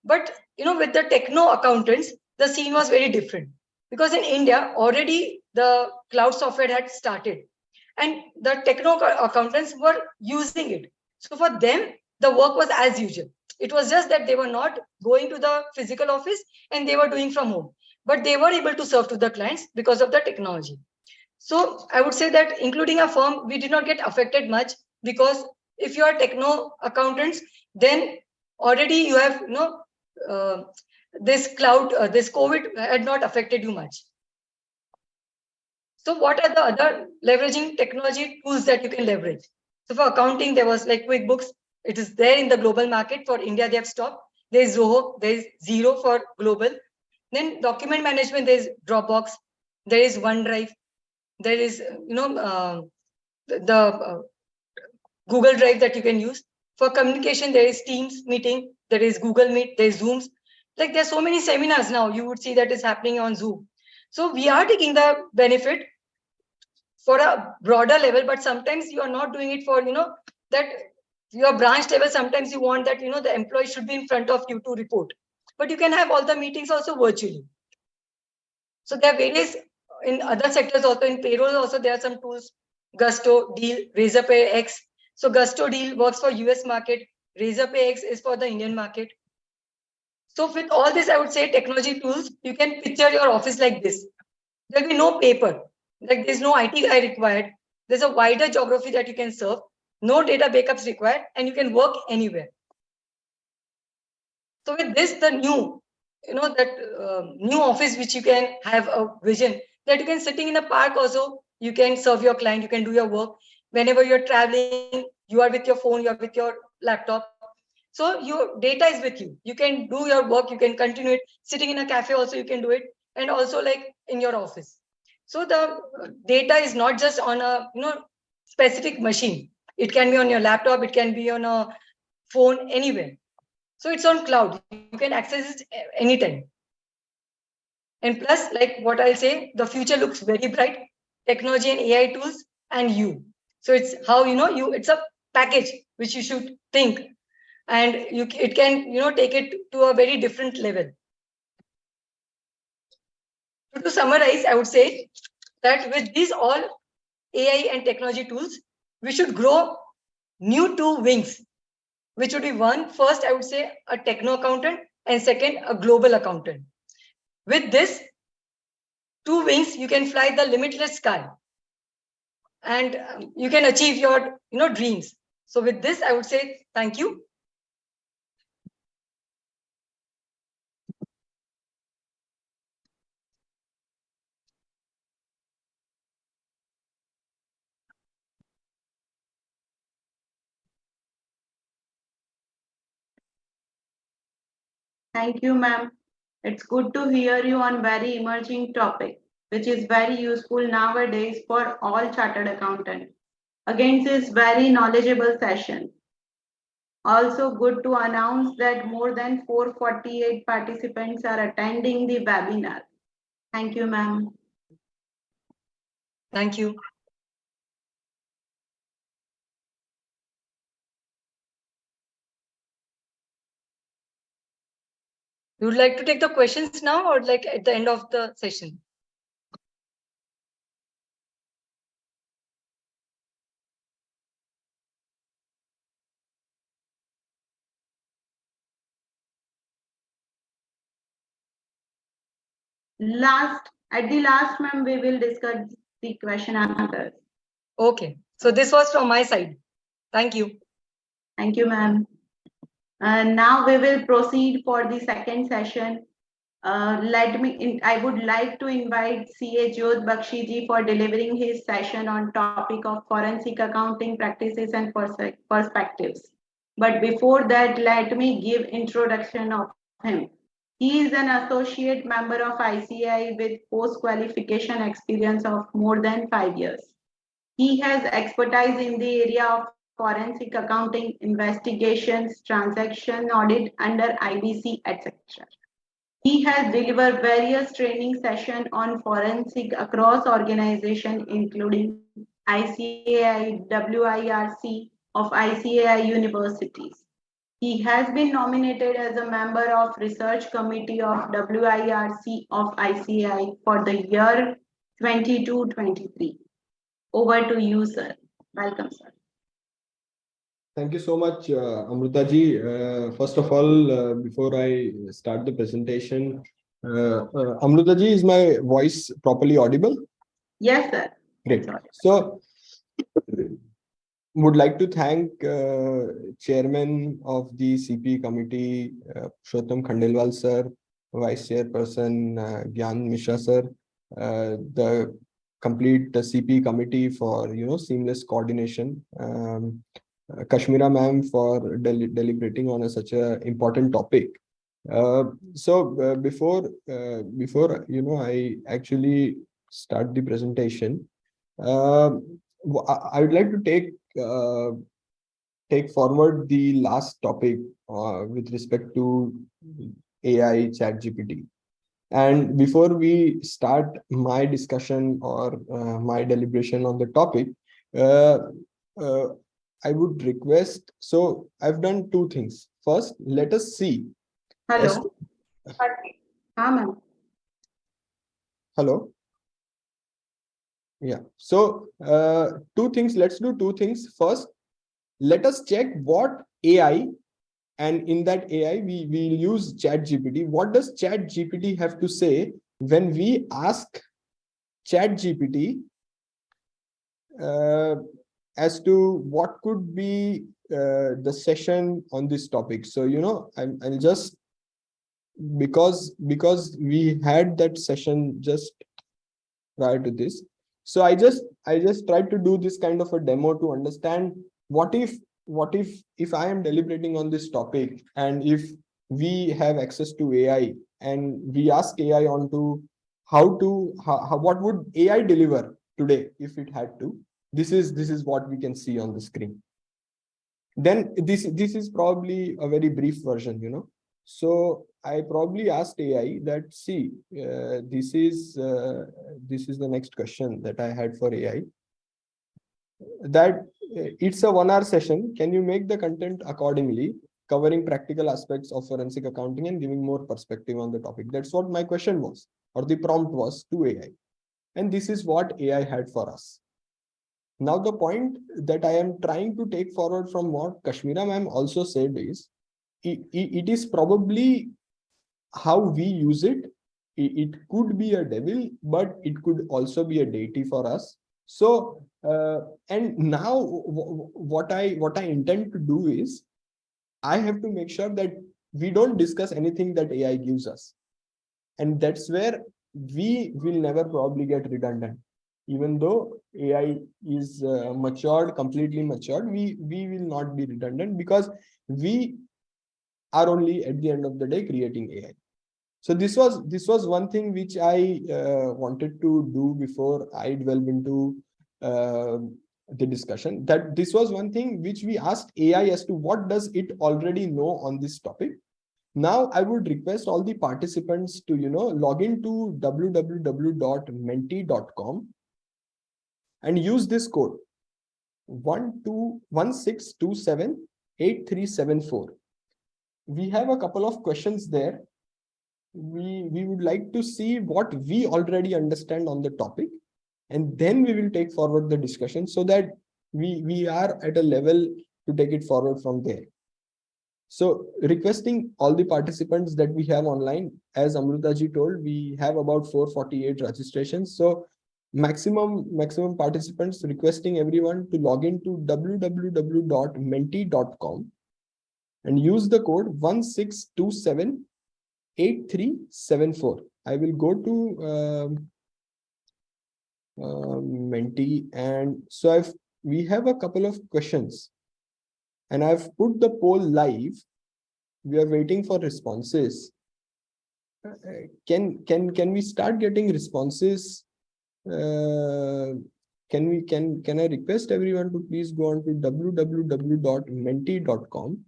S5: But, with the techno accountants, the scene was very different, because in India, already the cloud software had started and the techno accountants were using it. So for them, the work was as usual. It was just that they were not going to the physical office and they were doing from home, but they were able to serve to the clients because of the technology. So I would say that including a firm, we did not get affected much, because if you are techno accountants, then already you have, this COVID had not affected you much. So what are the other leveraging technology tools that you can leverage? So for accounting, there was like QuickBooks. It is there in the global market. For India, they have stopped. There is Zoho. There is Zero for global. Then document management, there is Dropbox. There is OneDrive. There is, the Google Drive that you can use. For communication, there is Teams meeting. There is Google Meet. There is Zooms. Like there's so many seminars now. You would see that is happening on Zoom. So we are taking the benefit for a broader level, but sometimes you are not doing it for, that your branch level. Sometimes you want that, the employee should be in front of you to report, but you can have all the meetings also virtually. So there are various in other sectors also. In payroll also, there are some tools: Gusto, Deal, PayX. So Gusto Deal works for US market. PayX is for the Indian market. So with all this, I would say technology tools, you can picture your office like this. There'll be no paper. Like there's no IT guy required. There's a wider geography that you can serve. No data backups required, and you can work anywhere. So with this, the new, new office which you can have a vision that you can sitting in a park also, you can serve your client, you can do your work. Whenever you're traveling, you are with your phone, you are with your laptop. So your data is with you. You can do your work, you can continue it. Sitting in a cafe also, you can do it. And also like in your office. So the data is not just on a specific machine. It can be on your laptop, it can be on a phone, anywhere. So it's on cloud. You can access it anytime. And plus, like what I'll say, the future looks very bright. Technology and AI tools and you. So it's how it's a package which you should think, and it can take it to a very different level. So to summarize, I would say that with these all AI and technology tools, we should grow new two wings, which would be one, first, I would say a techno accountant, and second, a global accountant. With this two wings, you can fly the limitless sky, and you can achieve your dreams. So with this, I would say thank you.
S1: Thank you, ma'am. It's good to hear you on very emerging topic, which is very useful nowadays for all chartered accountants. Against this very knowledgeable session. Also good to announce that more than 448 participants are attending the webinar. Thank you, ma'am.
S5: Thank you. You would like to take the questions now or like at the end of the session?
S1: At the last, ma'am, we will discuss the question and answers.
S5: Okay. So this was from my side. Thank you.
S1: Thank you, ma'am. Now we will proceed for the second session. I would like to invite CA Jyot Bakshi ji for delivering his session on topic of forensic accounting practices and perspectives. But before that, let me give introduction of him. He is an associate member of ICAI with post-qualification experience of more than 5 years. He has expertise in the area of forensic accounting, investigations, transaction audit under IBC, etc. He has delivered various training sessions on forensic across organizations, including ICAI, WIRC of ICAI universities. He has been nominated as a member of Research Committee of WIRC of ICAI for the year 22-23. Over to you, sir. Welcome, sir.
S6: Thank you so much, Amruta ji. First of all, before I start the presentation, Amruta ji, is my voice properly audible?
S1: Yes, sir.
S6: Great. So, would like to thank Chairman of the CP committee, Purushottam Khandelwal sir, Vice Chairperson Gyan Mishra sir, the complete CP committee for seamless coordination. Kashmira ma'am for deliberating on such a important topic. Before I actually start the presentation, I would like to take forward the last topic with respect to AI chat GPT. And before we start my discussion or my deliberation on the topic, uh, uh, I would request, so I've done two things. First, let us see.
S1: Hello. हाँ ma'am.
S6: Hello. Yeah. So two things. Let's do two things. First, let us check what AI, and in that AI we will use Chat GPT. What does Chat GPT have to say when we ask Chat GPT as to what could be the session on this topic? So I'll just, because we had that session just prior to this. So I just tried to do this kind of a demo to understand what if I am deliberating on this topic, and if we have access to AI and we ask AI on to what would AI deliver today if it had to. This is what we can see on the screen. Then this is probably a very brief version. So I probably asked AI that, see, this is the next question that I had for AI, that it's a 1 hour session. Can you make the content accordingly, covering practical aspects of forensic accounting and giving more perspective on the topic? That's what my question was, or the prompt was to AI. And this is what AI had for us. Now, the point that I am trying to take forward from what Kashmira ma'am also said is, it is probably how we use it. It could be a devil, but it could also be a deity for us. So, and now what I intend to do is, I have to make sure that we don't discuss anything that AI gives us. And that's where we will never probably get redundant. Even though AI is completely matured, we will not be redundant, because we are only at the end of the day creating AI. So this was one thing which I wanted to do before I delve into the discussion. That this was one thing which we asked AI as to what does it already know on this topic. Now I would request all the participants to log into www.menti.com and use this code 1216278374. We have a couple of questions there. We would like to see what we already understand on the topic, and then we will take forward the discussion, so that we are at a level to take it forward from there. So requesting all the participants that we have online, as Amruta ji told, we have about 448 registrations. So maximum participants, requesting everyone to log into www.menti.com and use the code 16278374. I will go to Menti, and so we have a couple of questions, and I've put the poll live. We are waiting for responses. Can we start getting responses? Can I request everyone to please go on to www.menti.com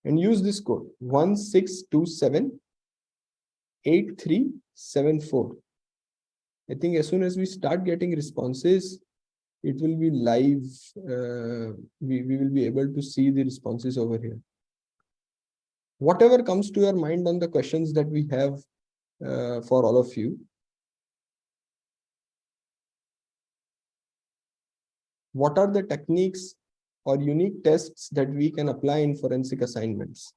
S6: and use this code 16278374. I think as soon as we start getting responses, it will be live. We will be able to see the responses over here. Whatever comes to your mind on the questions that we have for all of you. What are the techniques or unique tests that we can apply in forensic assignments?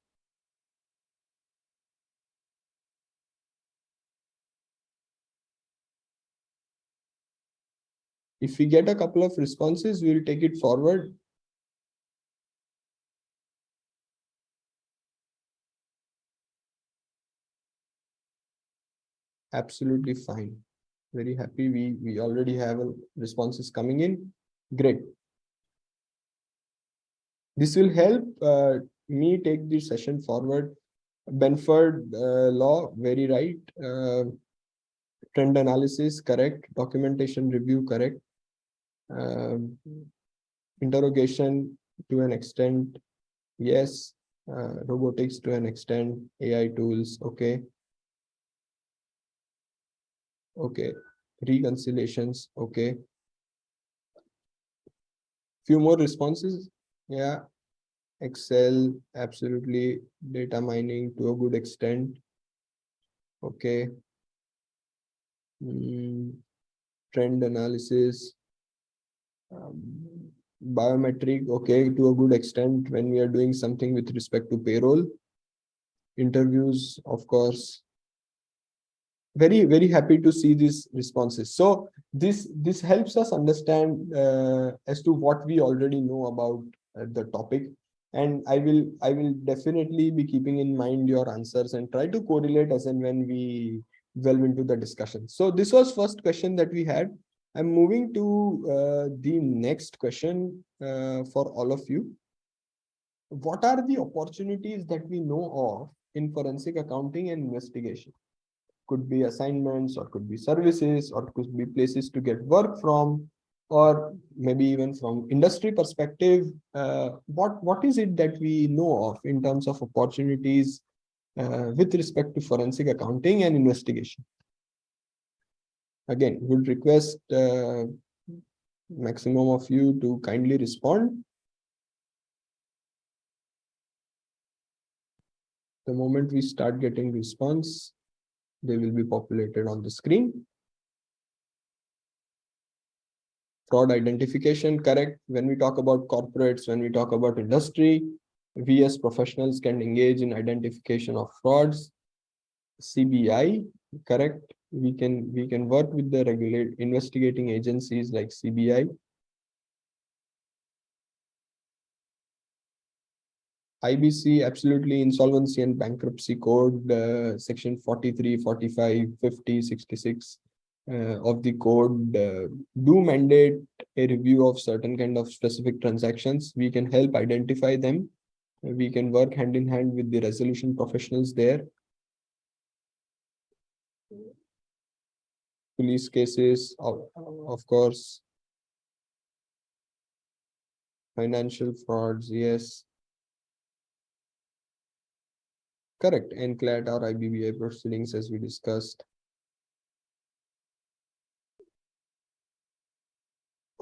S6: If we get a couple of responses, we will take it forward. Absolutely fine. Very happy. We already have responses coming in. Great. This will help me take the session forward. Benford law, very right. Trend analysis, correct. Documentation review, correct. Um, interrogation to an extent, yes. Robotics to an extent, AI tools, okay. Okay. Reconciliations, okay. Few more responses. Yeah. Excel, absolutely. Data mining to a good extent. Okay. Trend analysis. Biometric, okay, to a good extent when we are doing something with respect to payroll. Interviews, of course. Very happy to see these responses. So this helps us understand as to what we already know about the topic, and I will definitely be keeping in mind your answers and try to correlate as and when we delve into the discussion. So this was first question that we had. I'm moving to the next question for all of you. What are the opportunities that we know of in forensic accounting and investigation? Could be assignments, or could be services, or could be places to get work from, or maybe even from industry perspective. What is it that we know of in terms of opportunities with respect to forensic accounting and investigation? Again, would request maximum of you to kindly respond. The moment we start getting response, they will be populated on the screen. Fraud identification, correct. When we talk about corporates, when we talk about industry, we as professionals can engage in identification of frauds. CBI, correct. We can work with the investigating agencies like CBI. IBC, absolutely. Insolvency and Bankruptcy Code, section 43, 45, 50, 66 of the code do mandate a review of certain kind of specific transactions. We can help identify them. We can work hand in hand with the resolution professionals there. Police cases, of course. Financial frauds, yes. Correct. NCLAT or IBBI proceedings, as we discussed.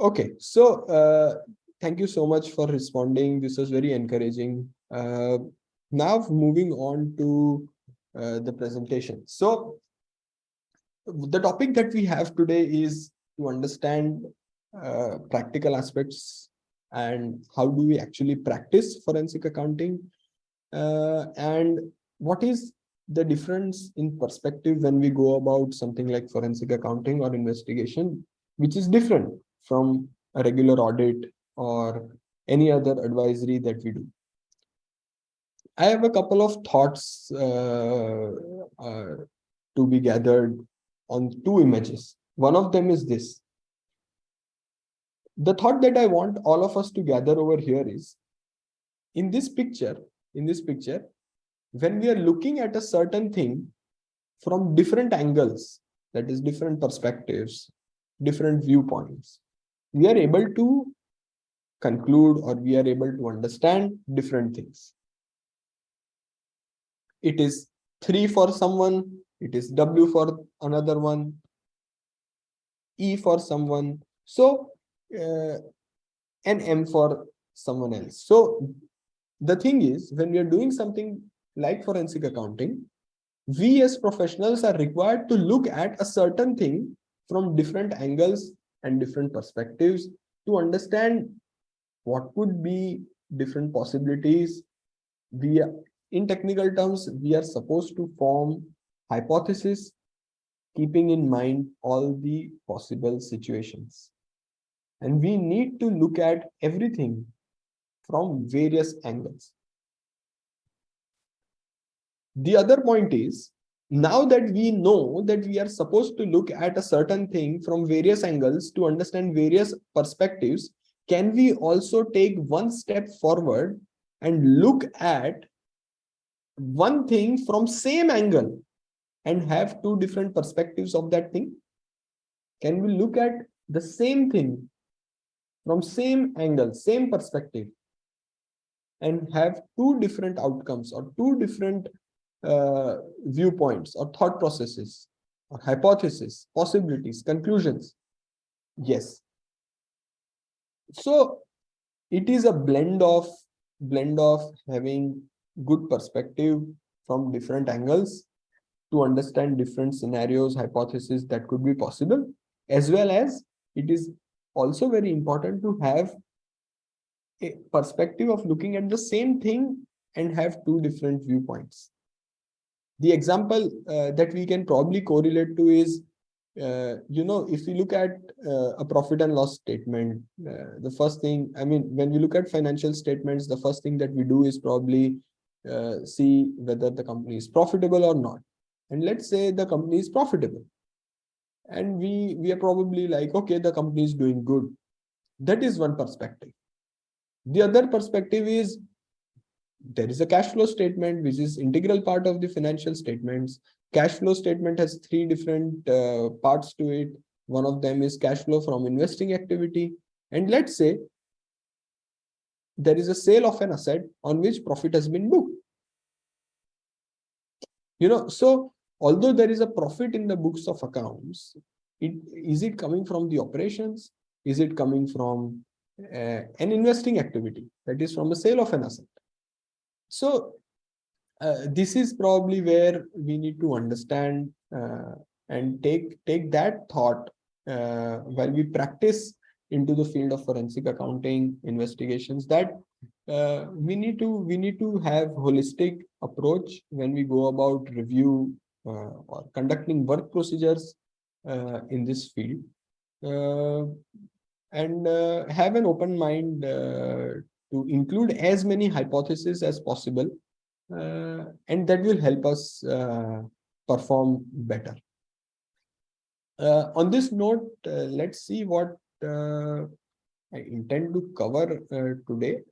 S6: Okay, so thank you so much for responding. This was very encouraging. Now moving on to the presentation. So the topic that we have today is to understand practical aspects and how do we actually practice forensic accounting, and what is the difference in perspective when we go about something like forensic accounting or investigation, which is different from a regular audit or any other advisory that we do. I have a couple of thoughts to be gathered on two images. One of them is this. The thought that I want all of us to gather over here is, in this picture, when we are looking at a certain thing from different angles, that is different perspectives, different viewpoints, we are able to conclude or we are able to understand different things. It is 3 for someone, it is W for another one, E for someone, so and M for someone else. So the thing is, when we are doing something like forensic accounting, we as professionals are required to look at a certain thing from different angles and different perspectives to understand what could be different possibilities. In technical terms, we are supposed to form hypothesis, keeping in mind all the possible situations. And we need to look at everything from various angles. The other point is, Now that we know that we are supposed to look at a certain thing from various angles to understand various perspectives, can we also take one step forward and look at one thing from same angle and have two different perspectives of that thing? Can we look at the same thing from same angle, same perspective, and have two different outcomes or two different viewpoints or thought processes or hypotheses, possibilities, conclusions? Yes. So it is a blend of having good perspective from different angles to understand different scenarios, hypotheses that could be possible, as well as it is also very important to have a perspective of looking at the same thing and have two different viewpoints. The example that we can probably correlate to is, if you look at a profit and loss statement, the first thing, I mean, when we look at financial statements, the first thing that we do is probably see whether the company is profitable or not. And let's say the company is profitable. And we are probably like, okay, the company is doing good. That is one perspective. The other perspective is there is a cash flow statement, which is integral part of the financial statements. Cash flow statement has three different parts to it. One of them is cash flow from investing activity. And let's say there is a sale of an asset on which profit has been booked. So although there is a profit in the books of accounts, is it coming from the operations? Is it coming from an investing activity, that is from the sale of an asset? So this is probably where we need to understand and take that thought while we practice into the field of forensic accounting investigations, that we need to have holistic approach when we go about review or conducting work procedures in this field, and have an open mind to include as many hypotheses as possible, and that will help us perform better. On this note, let's see what I intend to cover today.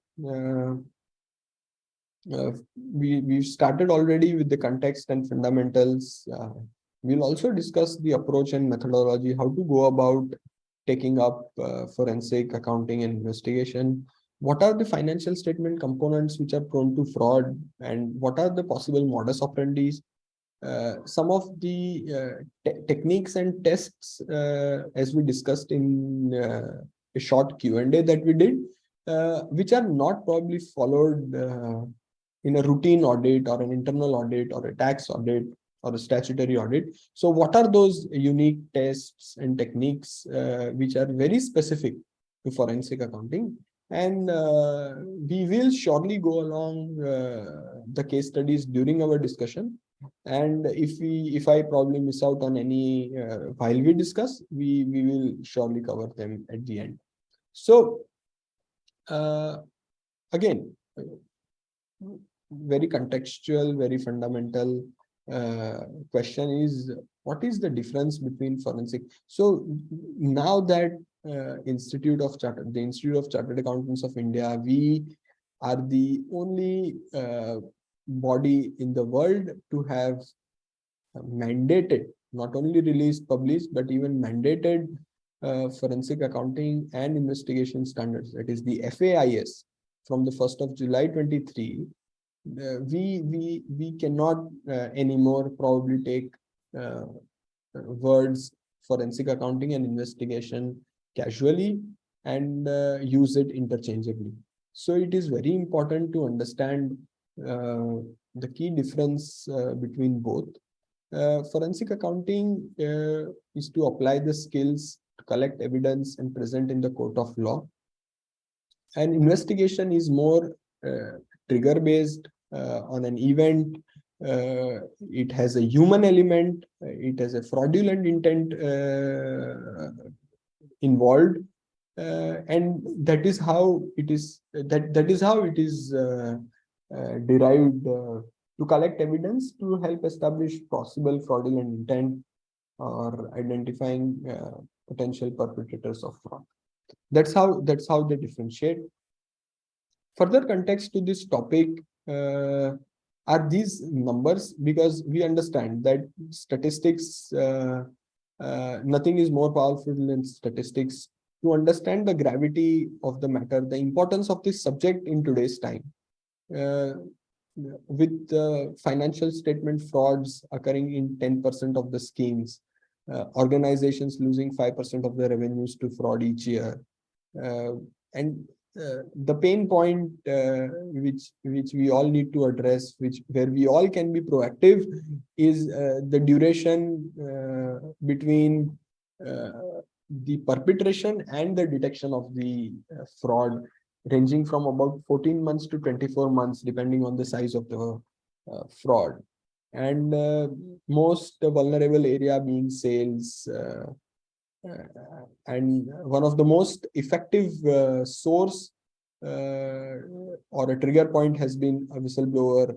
S6: We've started already with the context and fundamentals. We'll also discuss the approach and methodology, how to go about taking up forensic accounting and investigation. What are the financial statement components which are prone to fraud, and what are the possible modus operandi? Some of the techniques and tests, as we discussed in a short Q&A that we did, which are not probably followed in a routine audit or an internal audit or a tax audit or a statutory audit. So what are those unique tests and techniques which are very specific to forensic accounting? And we will surely go along the case studies during our discussion. And if I probably miss out on any while we discuss, we will surely cover them at the end. So again, very contextual, very fundamental question is, what is the difference between forensic? So now that the Institute of Chartered Accountants of India, we are the only body in the world to have mandated, not only released, published, but even mandated forensic accounting and investigation standards, that is the FAIS, from the 1st of July 23. We cannot anymore probably take words forensic accounting and investigation casually and use it interchangeably. So it is very important to understand the key difference between both. Forensic accounting is to apply the skills to collect evidence and present in the court of law. And investigation is more trigger based on an event. It has a human element. It has a fraudulent intent involved, and that is how it is. That is how it is derived to collect evidence to help establish possible fraudulent intent or identifying potential perpetrators of fraud. That's how they differentiate. Further context to this topic are these numbers, because we understand that statistics, nothing is more powerful than statistics. To understand the gravity of the matter, the importance of this subject in today's time, uh, with financial statement frauds occurring in 10% of the schemes, organizations losing 5% of their revenues to fraud each year, uh, and the pain point which we all need to address, which where we all can be proactive, is the duration between the perpetration and the detection of the fraud, ranging from about 14 months to 24 months, depending on the size of the fraud. And most vulnerable area being sales. And one of the most effective source or a trigger point has been a whistleblower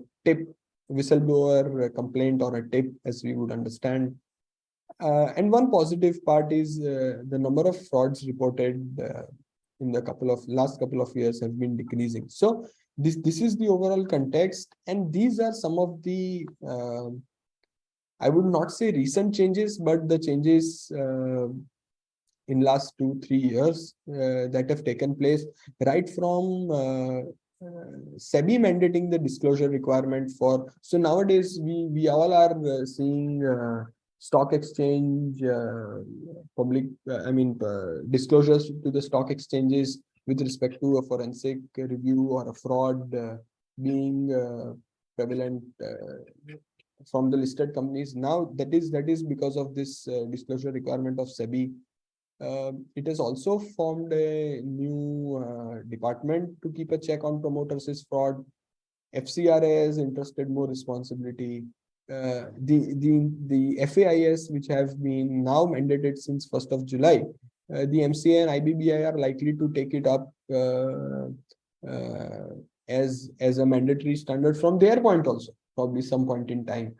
S6: complaint or a tip, as we would understand. And one positive part is the number of frauds reported in the last couple of years have been decreasing. So this is the overall context, and these are some of the I would not say recent changes, but the changes in last 2-3 years that have taken place, right from SEBI mandating the disclosure requirement for. So nowadays we all are seeing stock exchange public disclosures to the stock exchanges with respect to a forensic review or a fraud being prevalent from the listed companies. Now that is because of this disclosure requirement of SEBI. It has also formed a new department to keep a check on promoters' fraud. FCRA has entrusted more responsibility. The FAIS, which have been now mandated since 1st of July, the MCA and IBBI are likely to take it up as a mandatory standard from their point also, probably some point in time.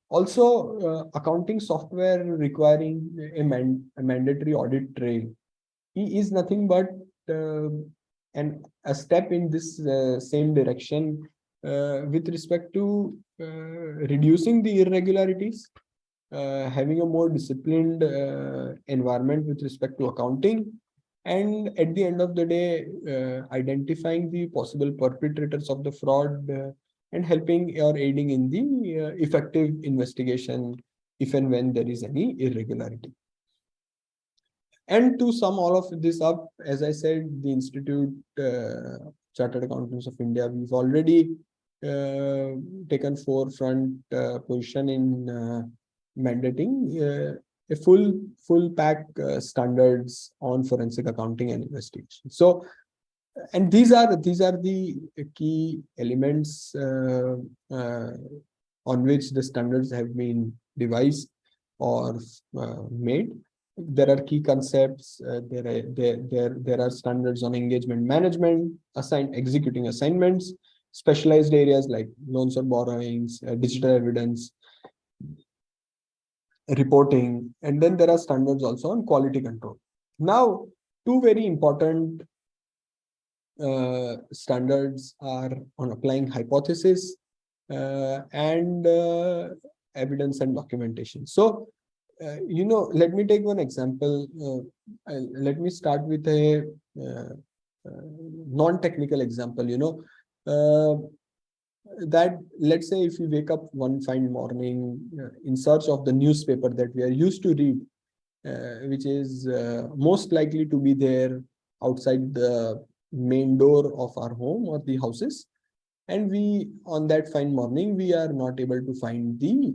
S6: Also, accounting software requiring a mandatory audit trail is nothing but a step in this same direction with respect to reducing the irregularities, having a more disciplined environment with respect to accounting, and at the end of the day, identifying the possible perpetrators of the fraud and helping or aiding in the effective investigation if and when there is any irregularity. And to sum all of this up, as I said, the Institute Chartered Accountants of India, we've already taken forefront position in mandating a full pack standards on forensic accounting and investigation. So, and these are the key elements on which the standards have been devised or made. There are key concepts. There are standards on engagement management, executing assignments, specialized areas like loans or borrowings, digital evidence, reporting, and then there are standards also on quality control. Now, two very important standards are on applying hypothesis and evidence and documentation. So, let me take one example. Let me start with a non-technical example. That let's say if you wake up one fine morning in search of the newspaper that we are used to read, which is most likely to be there outside the main door of our home or the houses, and we on that fine morning we are not able to find the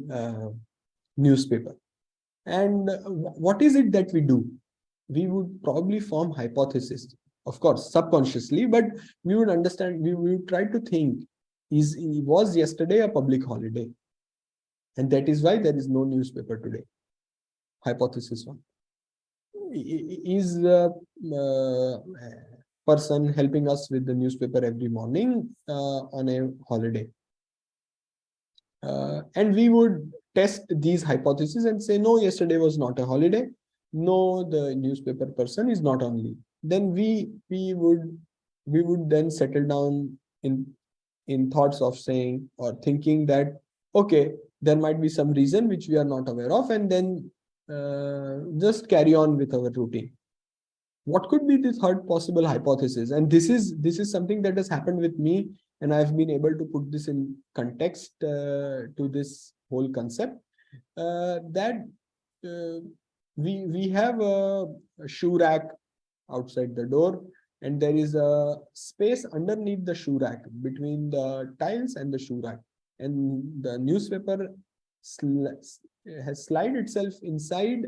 S6: newspaper. And what is it that we do? We would probably form hypothesis, of course subconsciously, but we would understand, we would try to think, was yesterday a public holiday, and that is why there is no newspaper today? Hypothesis one. Is the person helping us with the newspaper every morning on a holiday? And we would test these hypotheses and say, no, yesterday was not a holiday. No, the newspaper person is not on leave. Then we would then settle down in thoughts of saying or thinking that, okay, there might be some reason which we are not aware of, and then just carry on with our routine. What could be the third possible hypothesis? And this is something that has happened with me, and I've been able to put this in context to this whole concept, that we have a shoe rack outside the door, and there is a space underneath the shoe rack between the tiles and the shoe rack, and the newspaper has slid itself inside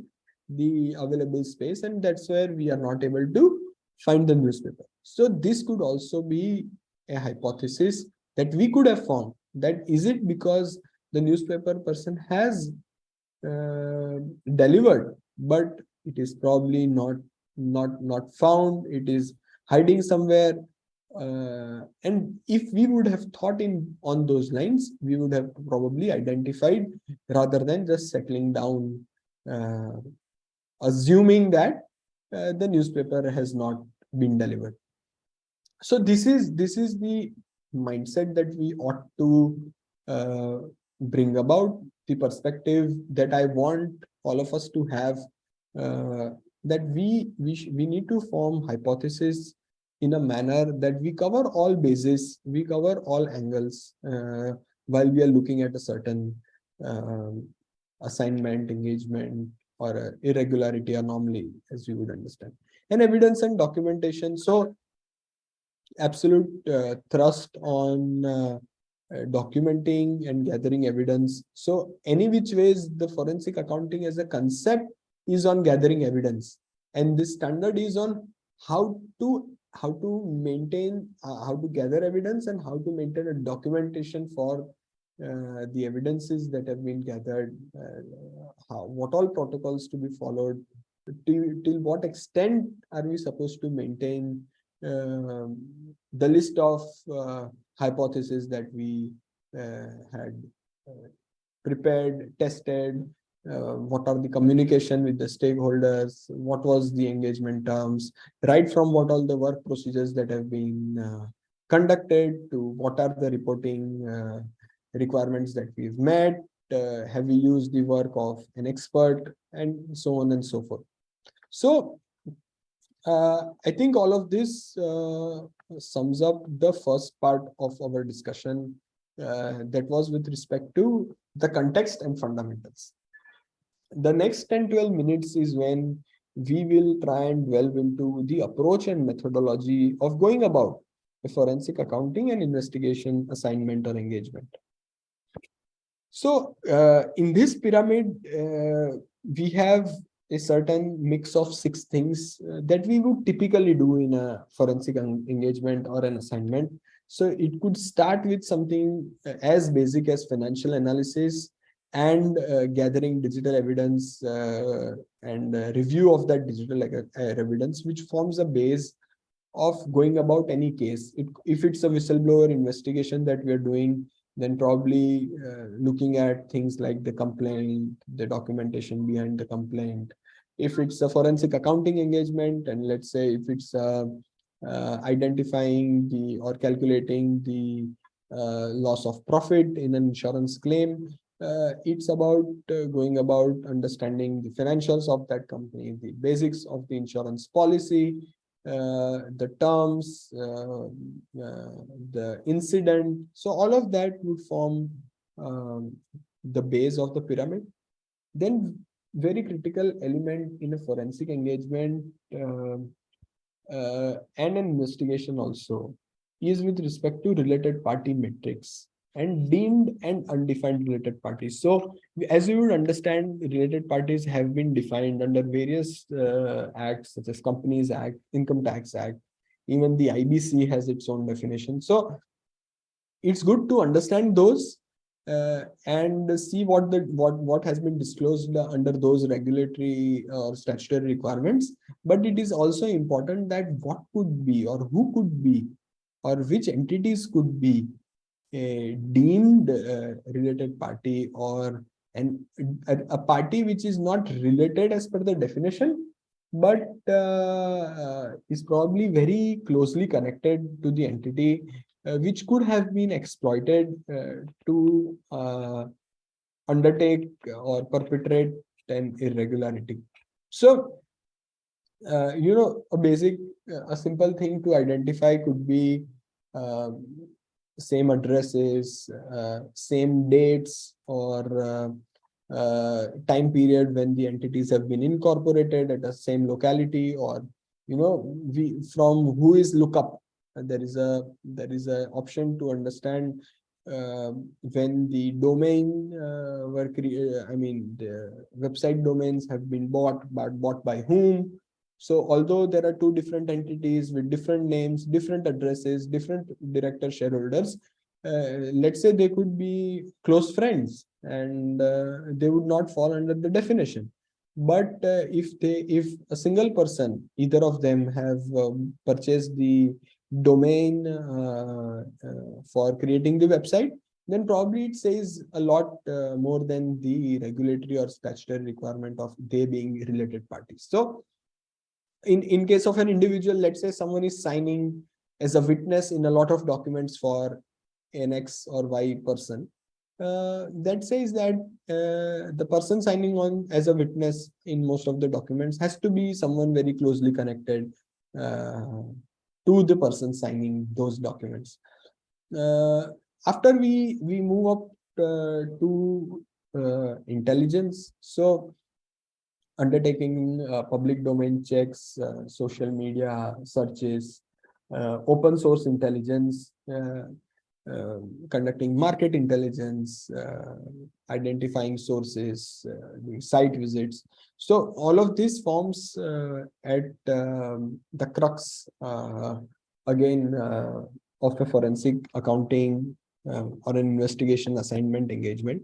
S6: the available space, and that's where we are not able to find the newspaper. So this could also be a hypothesis that we could have found, that is it because the newspaper person has delivered, but it is probably not found, it is hiding somewhere. And if we would have thought on those lines, we would have probably identified, rather than just settling down, assuming that the newspaper has not been delivered. So this is the mindset that we ought to bring about, the perspective that I want all of us to have, that we need to form hypothesis in a manner that we cover all bases, we cover all angles while we are looking at a certain assignment, engagement, or irregularity, anomaly, as you would understand. And evidence and documentation. So absolute thrust on documenting and gathering evidence. So any which ways, the forensic accounting as a concept is on gathering evidence, and this standard is on how to maintain, how to gather evidence, and how to maintain a documentation for the evidences that have been gathered, what all protocols to be followed, till what extent are we supposed to maintain the list of hypotheses that we had prepared, tested, what are the communication with the stakeholders, what was the engagement terms, right from what all the work procedures that have been conducted to what are the reporting requirements that we've met, have we used the work of an expert, and so on and so forth. So I think all of this sums up the first part of our discussion, that was with respect to the context and fundamentals. The next 10-12 minutes is when we will try and delve into the approach and methodology of going about a forensic accounting and investigation assignment or engagement. So in this pyramid, we have a certain mix of 6 things that we would typically do in a forensic engagement or an assignment. So it could start with something as basic as financial analysis and gathering digital evidence and review of that digital evidence, which forms a base of going about any case. If it's a whistleblower investigation that we are doing, then probably looking at things like the complaint, the documentation behind the complaint. If it's a forensic accounting engagement, and let's say if it's identifying or calculating the loss of profit in an insurance claim, it's about going about understanding the financials of that company, the basics of the insurance policy, the terms, the incident. So all of that would form the base of the pyramid. Then very critical element in a forensic engagement and an investigation also is with respect to related party metrics and deemed and undefined related parties. So as you would understand, related parties have been defined under various acts such as Companies Act, Income Tax Act, even the IBC has its own definition. So it's good to understand those and see what has been disclosed under those regulatory or statutory requirements. But it is also important that what could be or who could be or which entities could be a deemed related party, or a party which is not related as per the definition, but is probably very closely connected to the entity, which could have been exploited to undertake or perpetrate an irregularity. So, a simple thing to identify could be um, same addresses, same dates, or time period when the entities have been incorporated at the same locality, or we from who is lookup. There is a option to understand when the domain I mean, the website domains have been bought, but bought by whom. So although there are two different entities with different names, different addresses, different director shareholders, let's say they could be close friends, and they would not fall under the definition. But if a single person, either of them, have purchased the domain for creating the website, then probably it says a lot more than the regulatory or statutory requirement of they being related parties. So in case of an individual, let's say someone is signing as a witness in a lot of documents for an X or Y person, that says that the person signing on as a witness in most of the documents has to be someone very closely connected to the person signing those documents. After we move up to intelligence, so undertaking public domain checks, social media searches, open source intelligence, conducting market intelligence, identifying sources, doing site visits. So all of this forms at the crux again of a forensic accounting or an investigation assignment engagement.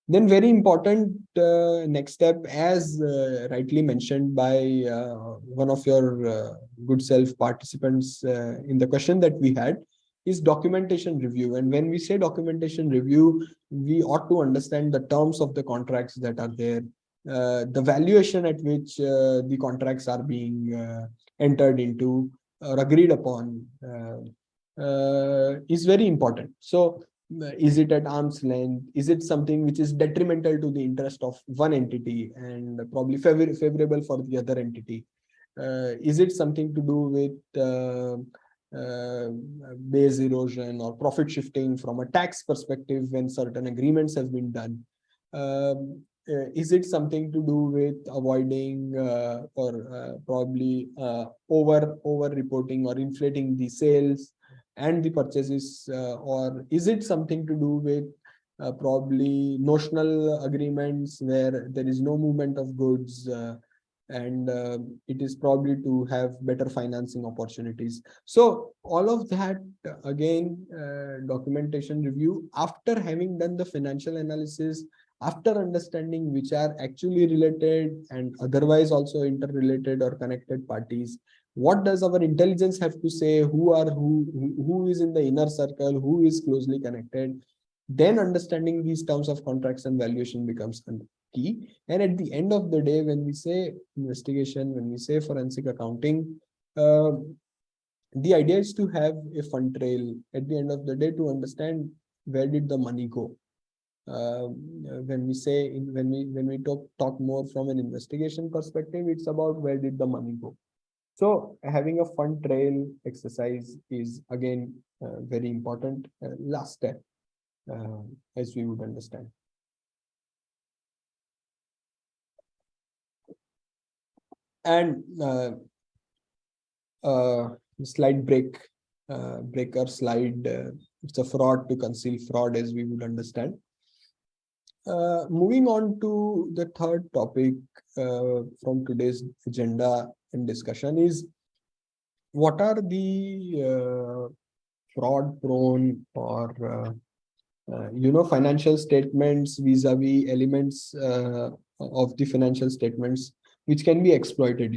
S6: Then very important next step, as rightly mentioned by one of your good self participants in the question that we had, is documentation review. And when we say documentation review, we ought to understand the terms of the contracts that are there, the valuation at which the contracts are being entered into or agreed upon is very important. So is it at arm's length? Is it something which is detrimental to the interest of one entity and probably favorable for the other entity? Is it something to do with base erosion or profit shifting from a tax perspective when certain agreements have been done? Is it something to do with avoiding or probably over reporting or inflating the sales and the purchases, or is it something to do with probably notional agreements where there is no movement of goods, and it is probably to have better financing opportunities. So all of that, again, documentation review, after having done the financial analysis, after understanding which are actually related and otherwise also interrelated or connected parties, what does our intelligence have to say, who is in the inner circle, who is closely connected, then understanding these terms of contracts and valuation becomes key. And at the end of the day, when we say investigation, when we say forensic accounting, the idea is to have a fund trail at the end of the day to understand where did the money go. When we talk more from an investigation perspective, it's about where did the money go. So having a fund trail exercise is again very important last step, as we would understand. And slide breaker slide, it's a fraud to conceal fraud, as we would understand. Moving on to the third topic from today's agenda and discussion is, what are the fraud prone or financial statements vis-a-vis elements of the financial statements which can be exploited.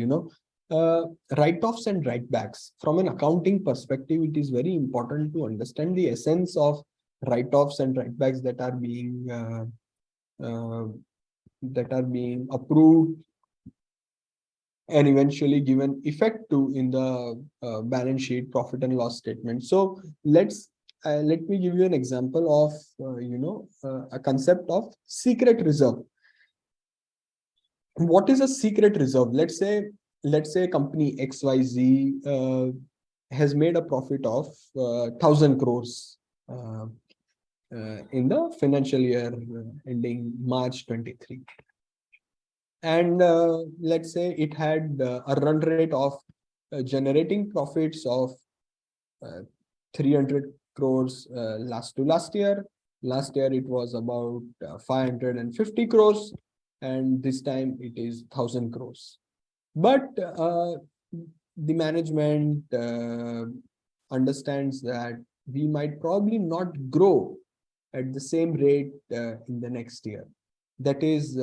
S6: Write-offs and write-backs. From an accounting perspective, it is very important to understand the essence of write-offs and write-backs that are being approved and eventually given effect to in the balance sheet, profit and loss statement. So let me give you an example of a concept of secret reserve. What is a secret reserve? Let's say company XYZ has made a profit of 1,000 crores in the financial year ending March 23. And let's say it had a run rate of generating profits of 300 crores last year. Last year it was about 550 crores, and this time it is 1,000 crores. But the management understands that we might probably not grow at the same rate in the next year. That is,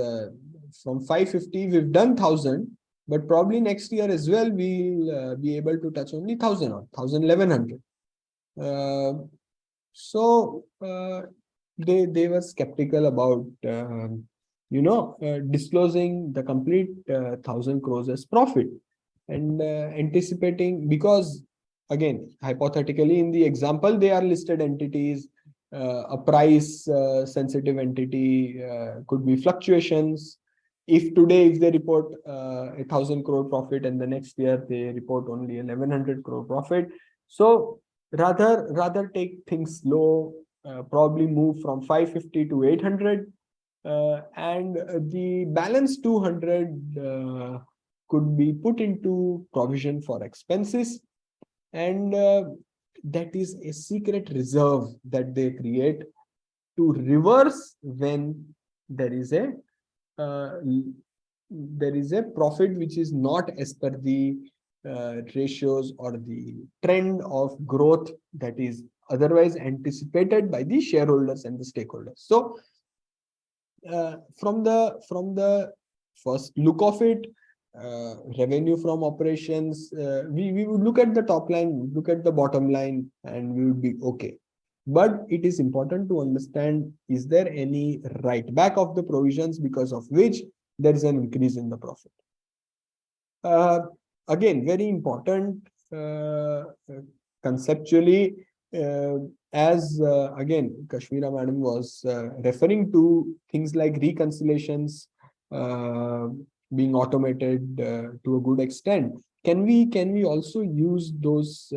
S6: from 550, we've done 1,000, but probably next year as well, we'll be able to touch only 1,000 or 1,100. So they were skeptical about disclosing the complete 1,000 crores as profit, and anticipating, because again, hypothetically in the example, they are listed entities. A price sensitive entity, could be fluctuations. If today, if they report 1,000 crore profit and the next year they report only 1,100 crore profit, so rather take things slow, probably move from 550 to 800, and the balance 200 could be put into provision for expenses, and that is a secret reserve that they create to reverse when there is a profit which is not as per the ratios or the trend of growth that is otherwise anticipated by the shareholders and the stakeholders. So from the first look of it, revenue from operations, we would look at the top line, look at the bottom line, and we would be okay. But it is important to understand, is there any write back of the provisions because of which there is an increase in the profit? Again, very important conceptually, as again, Kashmira madam was referring to things like reconciliations being automated to a good extent. Can we also use those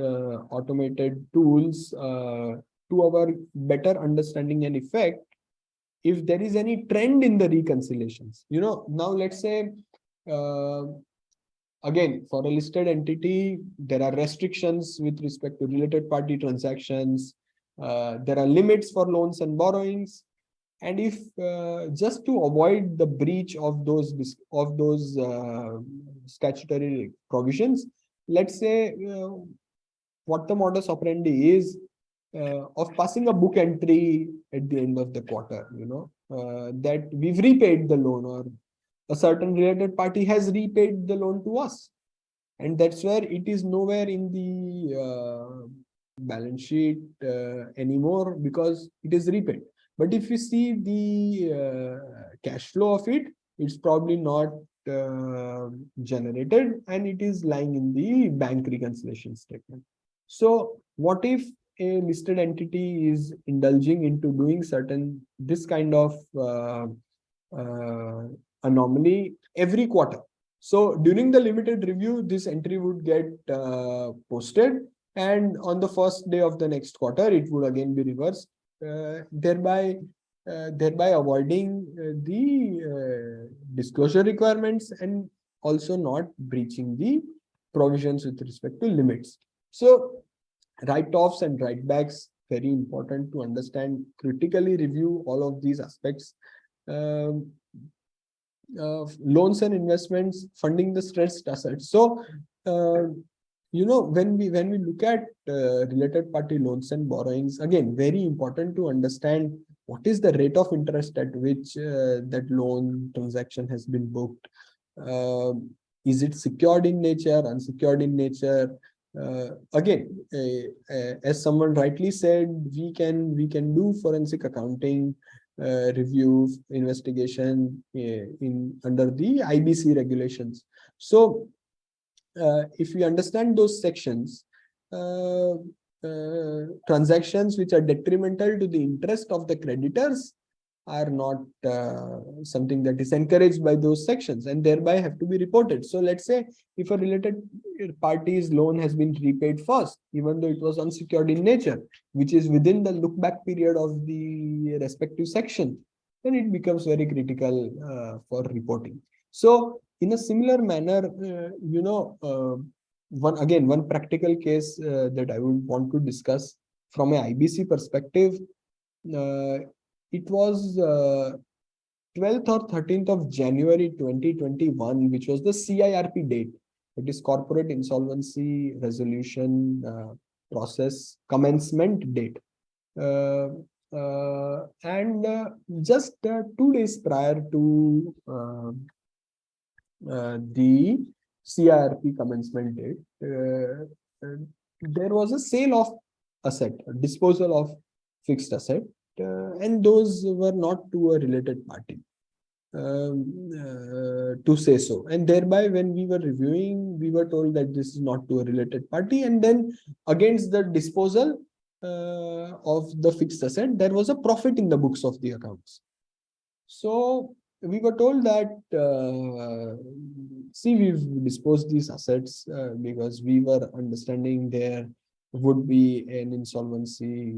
S6: automated tools to our better understanding and effect if there is any trend in the reconciliations? Now let's say again, for a listed entity, there are restrictions with respect to related party transactions. There are limits for loans and borrowings. And if just to avoid the breach of those statutory provisions, let's say what the modus operandi is of passing a book entry at the end of the quarter, that we've repaid the loan, or a certain related party has repaid the loan to us, and that's where it is nowhere in the balance sheet anymore because it is repaid. But if you see the cash flow of it, it's probably not generated, and it is lying in the bank reconciliation statement. So what if a listed entity is indulging into doing this kind of anomaly every quarter? So during the limited review, this entry would get posted, and on the first day of the next quarter, it would again be reversed, thereby avoiding the disclosure requirements and also not breaching the provisions with respect to limits. So write-offs and write-backs, very important to understand, critically review all of these aspects. Loans and investments, funding the stressed assets. So when we look at related party loans and borrowings, again, very important to understand what is the rate of interest at which that loan transaction has been booked. Is it secured in nature, unsecured in nature? Again, as someone rightly said, we can do forensic accounting, review, investigation in under the IBC regulations. So if we understand those sections, transactions which are detrimental to the interest of the creditors are not something that is encouraged by those sections, and thereby have to be reported. So let's say if a related party's loan has been repaid first, even though it was unsecured in nature, which is within the look back period of the respective section, then it becomes very critical for reporting. So in a similar manner, one practical case that I would want to discuss from a IBC perspective. uh, it was 12th or 13th of January 2021, which was the CIRP date. It is Corporate Insolvency Resolution Process Commencement date. Uh, and just 2 days prior to the CIRP commencement date, there was a sale of asset, a disposal of fixed asset, and those were not to a related party, to say so. And thereby, when we were reviewing, we were told that this is not to a related party. And then against the disposal of the fixed asset, there was a profit in the books of the accounts. So we were told that, see, we've disposed these assets because we were understanding there would be an insolvency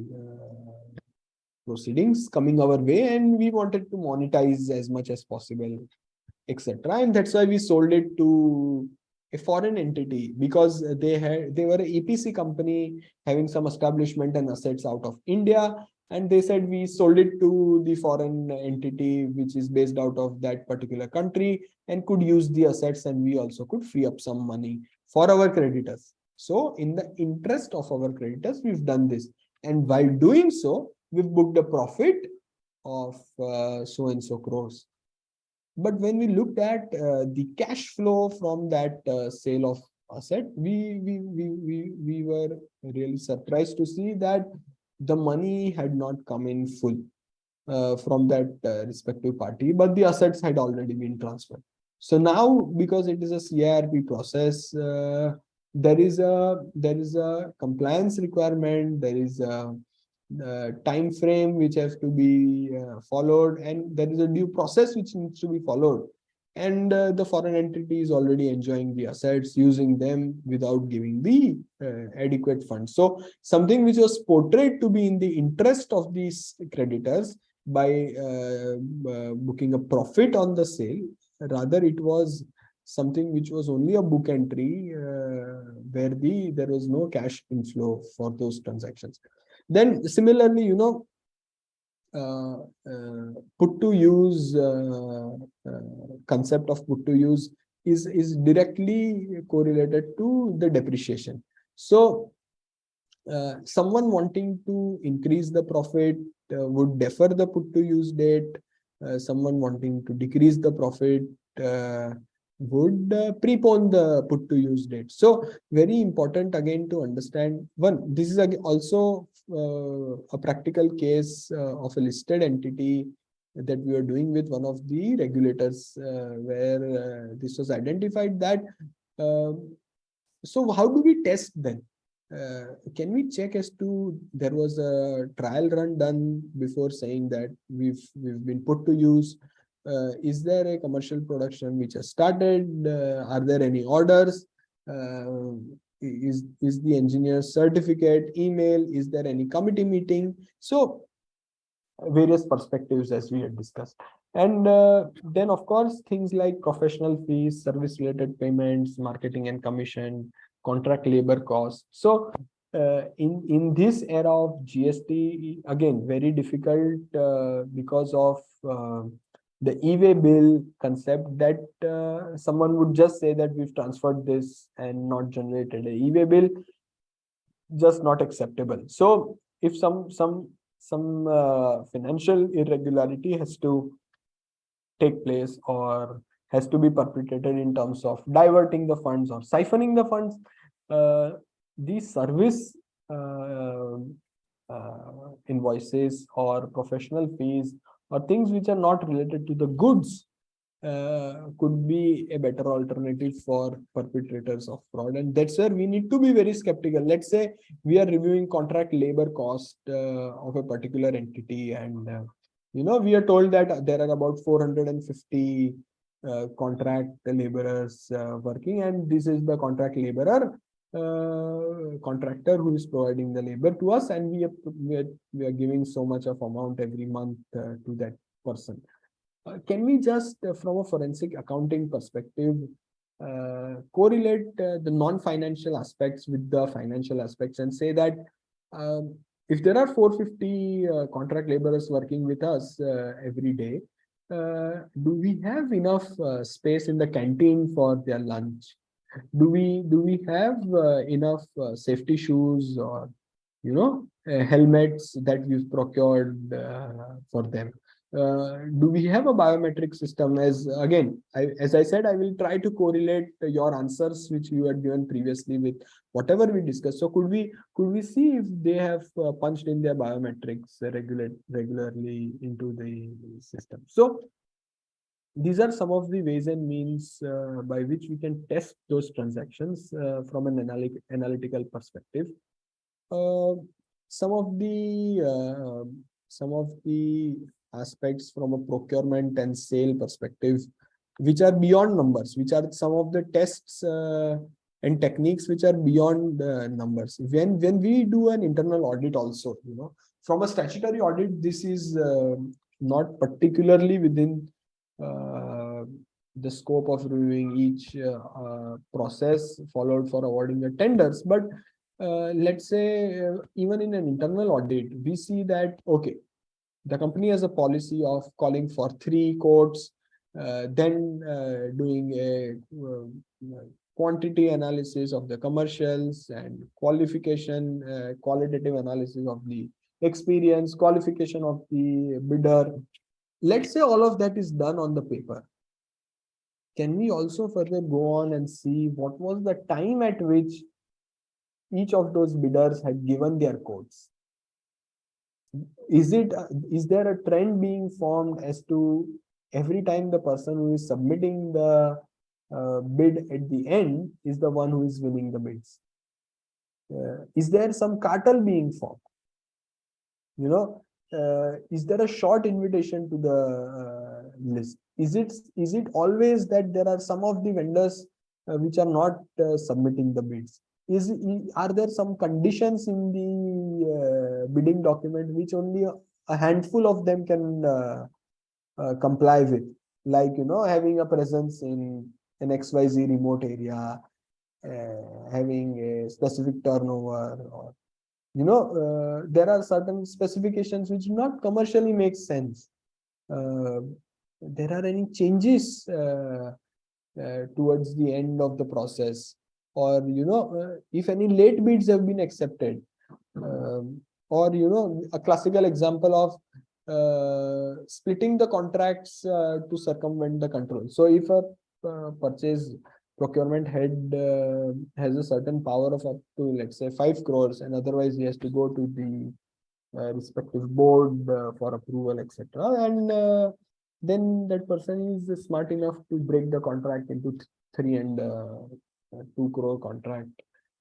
S6: proceedings coming our way, and we wanted to monetize as much as possible, etc. And that's why we sold it to a foreign entity, because they were an EPC company having some establishment and assets out of India, and they said we sold it to the foreign entity which is based out of that particular country and could use the assets, and we also could free up some money for our creditors. So in the interest of our creditors, we've done this, and while doing so, we've booked a profit of so and so crores. But when we looked at the cash flow from that sale of asset, we were really surprised to see that the money had not come in full from that respective party, but the assets had already been transferred. So now, because it is a CIRP process, there is a compliance requirement, there is a time frame which has to be followed, and there is a due process which needs to be followed. And the foreign entity is already enjoying the assets, using them without giving the adequate funds. So something which was portrayed to be in the interest of these creditors by booking a profit on the sale, rather it was something which was only a book entry where there was no cash inflow for those transactions. Then similarly, put to use concept of put to use is directly correlated to the depreciation. So someone wanting to increase the profit would defer the put to use date. Someone wanting to decrease the profit would prepone the put to use date. So very important again to understand, one, this is also a practical case of a listed entity that we are doing with one of the regulators, where this was identified that so how do we test then? Can we check as to there was a trial run done before saying that we've been put to use? Is there a commercial production which has started? Are there any orders? Is the engineer's certificate email? Is there any committee meeting? So various perspectives as we had discussed. And then of course things like professional fees, service related payments, marketing and commission, contract labor costs. So in this era of GST, again very difficult because of the e-way bill concept, that someone would just say that we've transferred this and not generated a e-way bill, just not acceptable. So if some financial irregularity has to take place or has to be perpetrated in terms of diverting the funds or siphoning the funds, the service invoices or professional fees or things which are not related to the goods could be a better alternative for perpetrators of fraud. And that's where we need to be very skeptical. Let's say we are reviewing contract labor cost of a particular entity, and we are told that there are about 450 contract laborers working, and this is the contract laborer contractor who is providing the labor to us, and we are giving so much of amount every month to that person. Can we just, from a forensic accounting perspective, correlate the non-financial aspects with the financial aspects and say that if there are 450 contract laborers working with us every day, do we have enough space in the canteen for their lunch? Do we have enough safety shoes or helmets that we've procured for them? Do we have a biometric system? As I said, I will try to correlate your answers which you had given previously with whatever we discussed. So could we see if they have punched in their biometrics regularly into the system? So these are some of the ways and means by which we can test those transactions from an analytical perspective. Some of the aspects from a procurement and sale perspective, which are beyond numbers, which are some of the tests and techniques which are beyond numbers. When we do an internal audit also, from a statutory audit, this is not particularly within the scope of reviewing each process followed for awarding the tenders. But let's say even in an internal audit, we see that, okay, the company has a policy of calling for 3 quotes, then doing a quantity analysis of the commercials and qualification, qualitative analysis of the experience, qualification of the bidder. Let's say all of that is done on the paper. Can we also further go on and see what was the time at which each of those bidders had given their quotes? Is there a trend being formed as to every time the person who is submitting the bid at the end is the one who is winning the bids? Is there some cartel being formed? Is there a short invitation to the list? Is it always that there are some of the vendors which are not submitting the bids? Are there some conditions in the bidding document which only a handful of them can comply with, like having a presence in an XYZ remote area, having a specific turnover, or there are certain specifications which not commercially make sense. There are any changes towards the end of the process, or if any late bids have been accepted, or a classical example of splitting the contracts to circumvent the control. So if a purchase procurement head has a certain power of up to, let's say, 5 crores, and otherwise he has to go to the respective board for approval, etc. And then that person is smart enough to break the contract into 3 and 2 crore contract,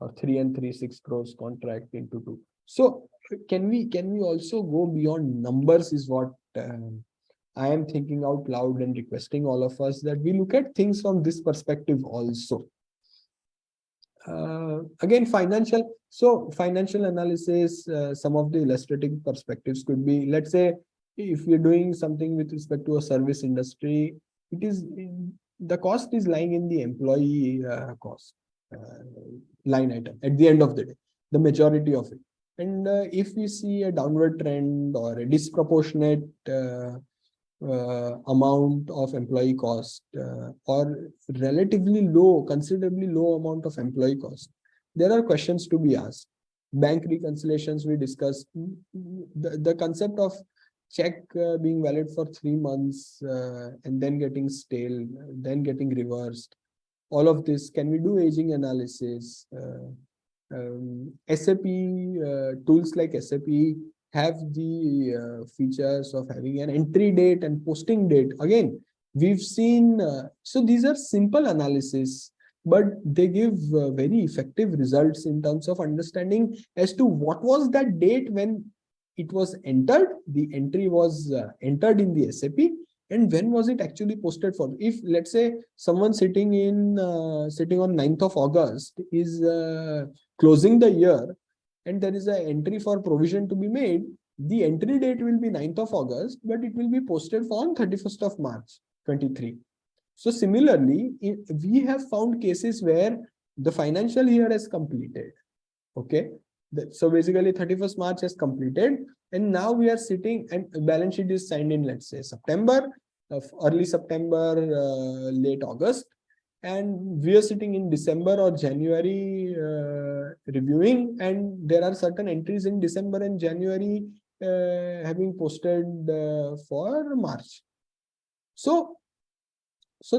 S6: or 3 and 6 crores contract into 2. So can we also go beyond numbers, is what I am thinking out loud and requesting all of us that we look at things from this perspective also. Again, financial analysis, some of the illustrative perspectives could be, let's say, if we're doing something with respect to a service industry, the cost is lying in the employee cost line item at the end of the day, the majority of it. And if we see a downward trend or a disproportionate amount of employee cost or relatively low, considerably low amount of employee cost, there are questions to be asked. Bank reconciliations we discussed, the concept of check being valid for 3 months and then getting stale, then getting reversed. All of this, can we do aging analysis? SAP tools like SAP have the features of having an entry date and posting date. Again, we've seen, so these are simple analysis, but they give very effective results in terms of understanding as to what was that date when it was entered, the entry was entered in the SAP, and when was it actually posted for. If let's say someone sitting on 9th of August is closing the year and there is an entry for provision to be made, the entry date will be 9th of August, but it will be posted on 31st of March 23. So similarly, we have found cases where the financial year has completed. Okay. So basically 31st March has completed, and now we are sitting and balance sheet is signed in, let's say September, early September, late August, and we are sitting in December or January reviewing, and there are certain entries in December and January having posted for March. So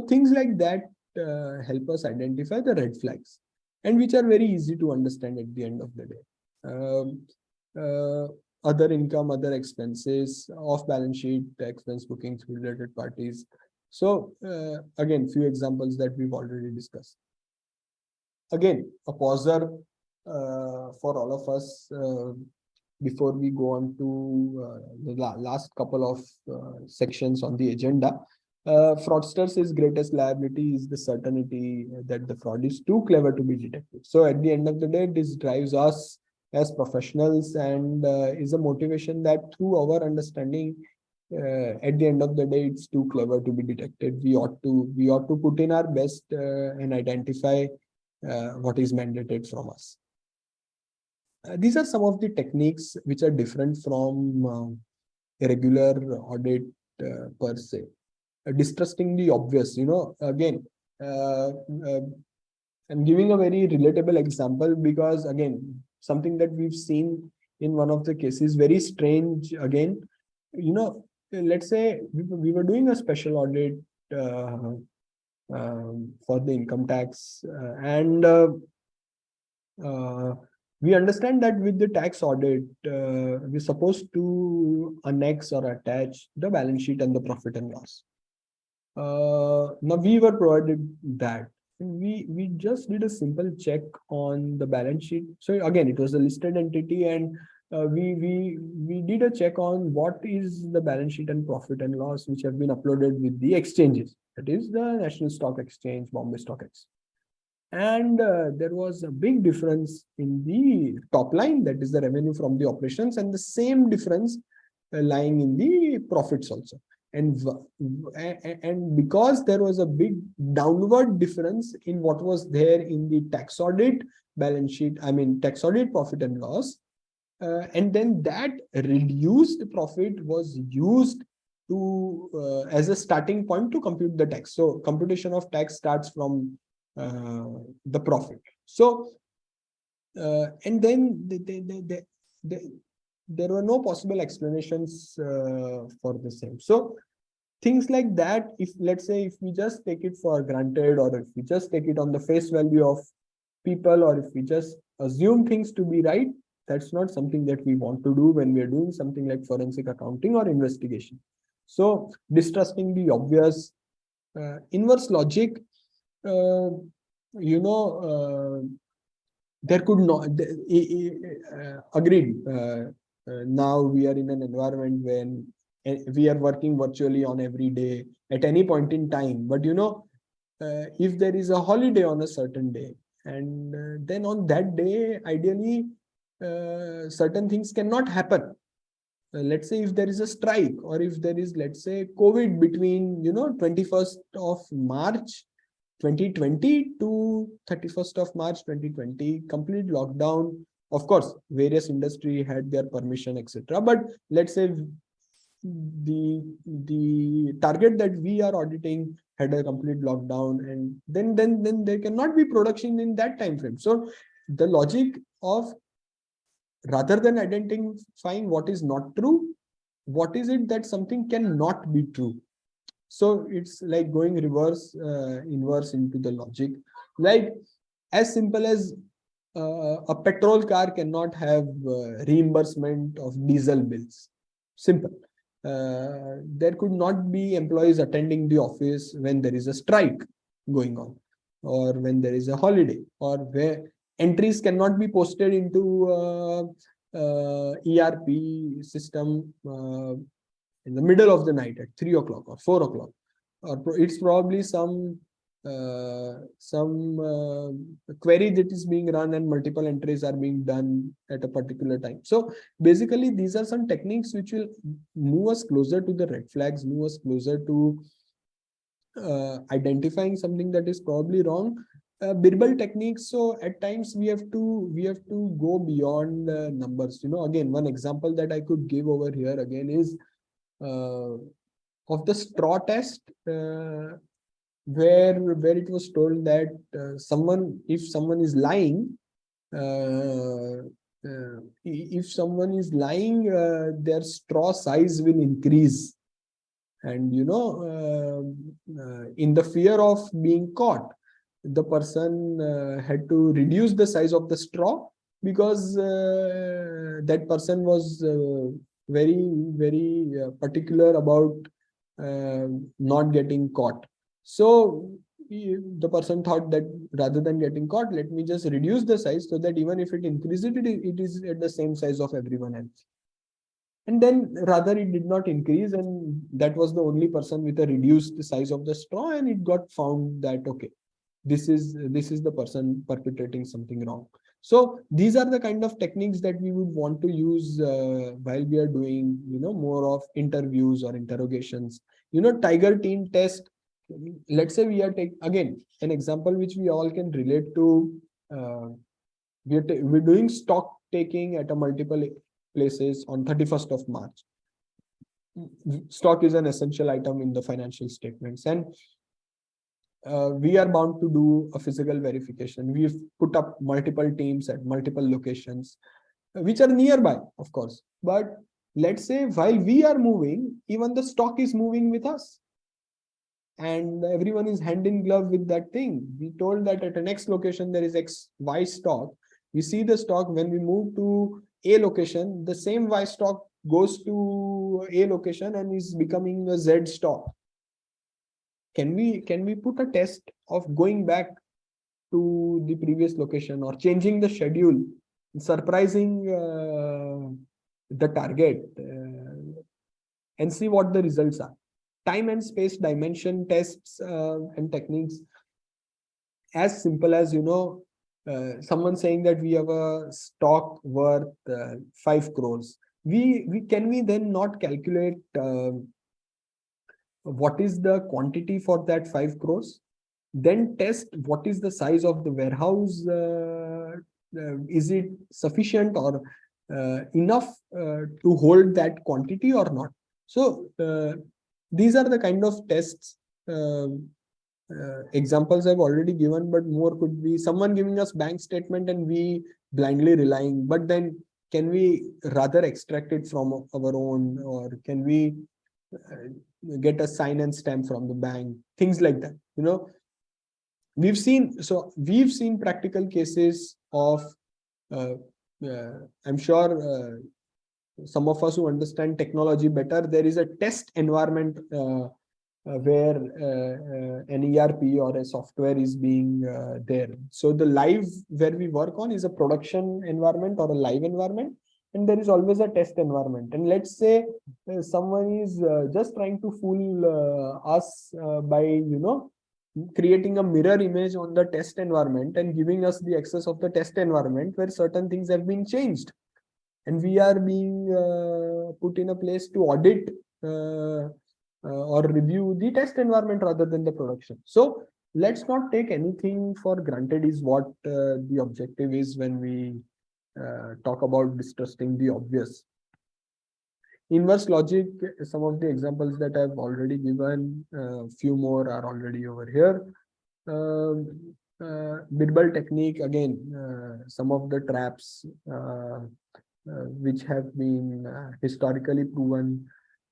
S6: things like that help us identify the red flags, and which are very easy to understand at the end of the day. Other income, other expenses, off balance sheet expense booking through related parties. So again, few examples that we've already discussed. Again, a pauser for all of us before we go on to the last couple of sections on the agenda. Fraudsters' greatest liability is the certainty that the fraud is too clever to be detected. So at the end of the day, this drives us as professionals, and is a motivation that through our understanding, at the end of the day, it's too clever to be detected. We ought to put in our best and identify what is mandated from us. These are some of the techniques which are different from a regular audit per se. Distrusting the obvious, again, I'm giving a very relatable example because, again, something that we've seen in one of the cases, very strange. Again, let's say we were doing a special audit for the income tax, and we understand that with the tax audit, we're supposed to annex or attach the balance sheet and the profit and loss. Now we were provided that. We just did a simple check on the balance sheet. So again, it was a listed entity, and we did a check on what is the balance sheet and profit and loss which have been uploaded with the exchanges. That is the National Stock Exchange, Bombay Stock Exchange. And there was a big difference in the top line, that is the revenue from the operations, and the same difference lying in the profits also. And because there was a big downward difference in what was there in the tax audit balance sheet, tax audit profit and loss, and then that reduced profit was used to as a starting point to compute the tax. So computation of tax starts from the profit. So and then there were no possible explanations for the same. So things like that, if let's say if we just take it for granted, or if we just take it on the face value of people, or if we just assume things to be right, that's not something that we want to do when we are doing something like forensic accounting or investigation. So distrusting the obvious, inverse logic, there could not, agreed. Now we are in an environment when we are working virtually on every day at any point in time. But if there is a holiday on a certain day, and then on that day, ideally, certain things cannot happen. Let's say if there is a strike, or if there is, let's say, COVID between 21st of March 2020 to 31st of March 2020, complete lockdown. Of course, various industry had their permission, etc. But let's say the target that we are auditing had a complete lockdown, and then there cannot be production in that time frame. So the logic of, rather than identifying what is not true, what is it that something cannot be true? So it's like going inverse into the logic. Like as simple as a petrol car cannot have reimbursement of diesel bills. Simple. There could not be employees attending the office when there is a strike going on, or when there is a holiday, or where entries cannot be posted into ERP system in the middle of the night at 3 o'clock or 4 o'clock, or it's probably some query that is being run and multiple entries are being done at a particular time. So basically, these are some techniques which will move us closer to the red flags, move us closer to identifying something that is probably wrong. Birbal techniques. So at times we have to go beyond numbers. Again, one example that I could give over here again is of the straw test, where it was told that if someone is lying, their straw size will increase. And in the fear of being caught, the person had to reduce the size of the straw, because that person was very, very particular about not getting caught. So the person thought that rather than getting caught, let me just reduce the size so that even if it increases, it is at the same size of everyone else. And then rather it did not increase, and that was the only person with a reduced size of the straw, and it got found that, okay, this is the person perpetrating something wrong. So these are the kind of techniques that we would want to use while we are doing more of interviews or interrogations. Tiger team test. Let's say we are again an example which we all can relate to. We're doing stock taking at a multiple places on 31st of March. Stock is an essential item in the financial statements, and we are bound to do a physical verification. We've put up multiple teams at multiple locations, which are nearby, of course. But let's say while we are moving, even the stock is moving with us, and everyone is hand in glove with that thing. We told that at the next location there is XY stock. We see the stock. When we move to A location, the same Y stock goes to A location and is becoming a Z stock. Can we put a test of going back to the previous location or changing the schedule, surprising the target, and see what the results are? Time and space dimension tests and techniques, as simple as someone saying that we have a stock worth 5 crores. Can we then not calculate what is the quantity for that 5 crores? Then test what is the size of the warehouse. Is it sufficient or enough to hold that quantity or not? So these are the kind of tests. Examples I've already given, but more could be someone giving us bank statement and we blindly relying. But then can we rather extract it from our own, or can we get a sign and stamp from the bank? Things like that. We've seen practical cases of I'm sure some of us who understand technology better, there is a test environment where an ERP or a software is being there. So the live where we work on is a production environment or a live environment, and there is always a test environment. And let's say someone is just trying to fool us by creating a mirror image on the test environment and giving us the access of the test environment where certain things have been changed, and we are being put in a place to audit or review the test environment rather than the production. So let's not take anything for granted is what the objective is when we talk about distrusting the obvious. Inverse logic, some of the examples that I've already given, few more are already over here. Birbal technique, again, some of the traps which have been historically proven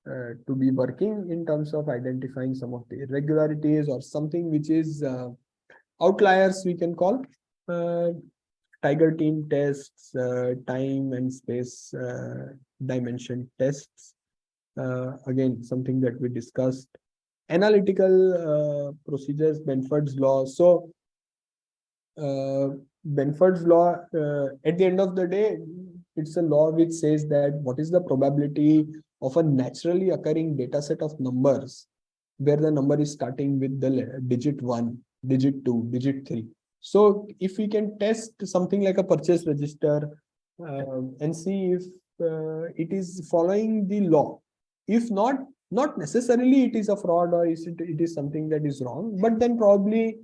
S6: to be working in terms of identifying some of the irregularities or something which is outliers, we can call. Tiger team tests, time and space dimension tests. Again, something that we discussed. Analytical procedures, Benford's law. So Benford's law, at the end of the day, it's a law which says that what is the probability of a naturally occurring data set of numbers where the number is starting with the digit 1, digit 2, digit 3. So if we can test something like a purchase register and see if it is following the law. If not, not necessarily it is a fraud or it is something that is wrong, but then probably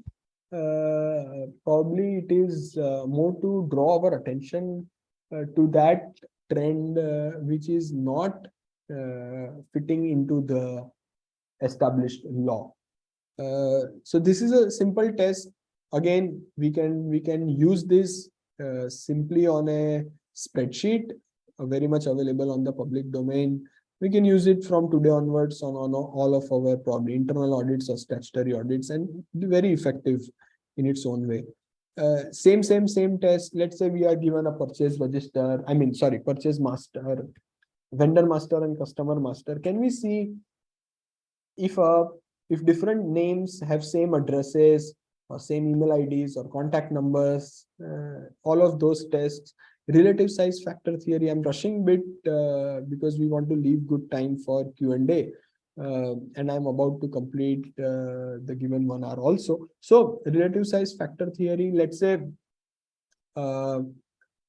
S6: it is more to draw our attention to that trend which is not fitting into the established law. So this is a simple test. Again, we can use this simply on a spreadsheet, very much available on the public domain. We can use it from today onwards on all of our probably internal audits or statutory audits, and be very effective in its own way. Same test. Let's say we are given a purchase register. Purchase master, vendor master, and customer master. Can we see if different names have same addresses or same email IDs or contact numbers? All of those tests. Relative size factor theory. I'm rushing a bit because we want to leave good time for Q&A. And I'm about to complete the given 1 hour also. So relative size factor theory, let's say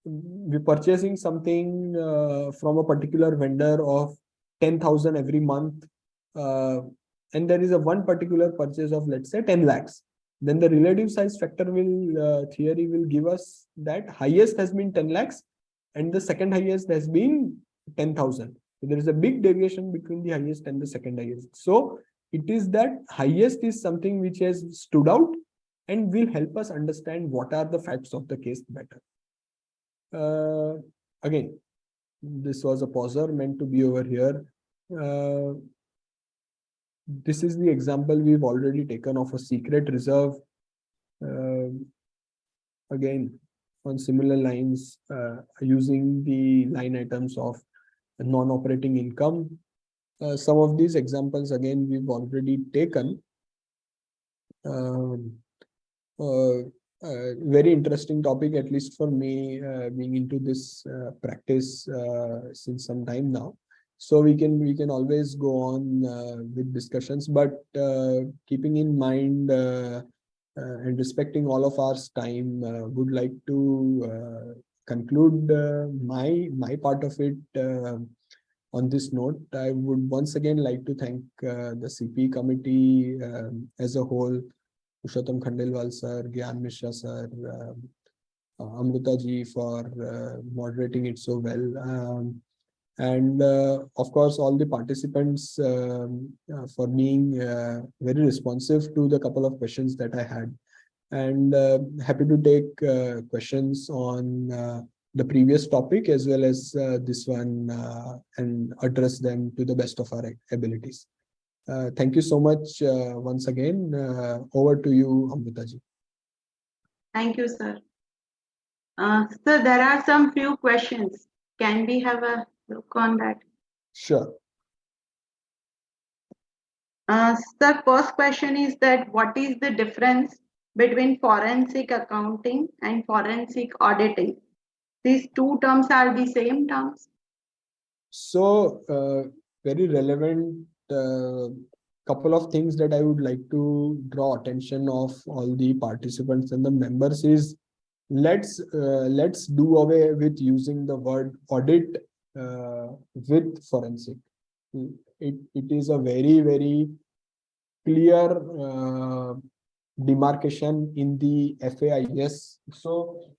S6: we're purchasing something from a particular vendor of 10,000 every month. And there is a one particular purchase of, let's say, 10 lakhs. Then the relative size factor theory will give us that highest has been 10 lakhs and the second highest has been 10,000. So there is a big deviation between the highest and the second highest. So it is that highest is something which has stood out and will help us understand what are the facts of the case better. Again, this was a pauser meant to be over here. This is the example we've already taken of a secret reserve. Again, on similar lines, using the line items of non-operating income. Some of these examples, again, we've already taken. Very interesting topic, at least for me, being into this practice since some time now. So we can always go on with discussions, but keeping in mind and respecting all of our time, would like to conclude my part of it on this note. I would once again like to thank the CP committee as a whole, Purushottam Khandelwal sir, Gyan Mishra sir, Amruta ji for moderating it so well. And of course, all the participants for being very responsive to the couple of questions that I had. And happy to take questions on the previous topic as well as this one and address them to the best of our abilities. Thank you so much once again. Over to you, Amruta ji.
S1: Thank you, sir. Sir, there are some few questions. Can we have a look on that?
S6: Sure.
S1: Sir, first question is that what is the difference between forensic accounting and forensic auditing? These two terms are the same terms?
S6: So, very relevant couple of things that I would like to draw attention of all the participants and the members is let's do away with using the word audit with forensic. It is a very, very clear demarcation in the FAIS. So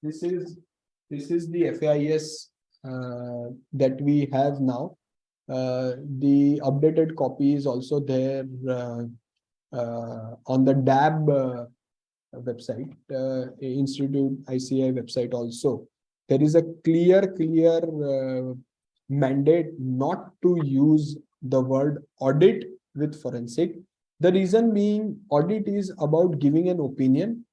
S6: this is the FAIS that we have now. The updated copy is also there on the DAB website, Institute ICAI website also. There is a clear mandate not to use the word audit with forensic. The reason being, audit is about giving an opinion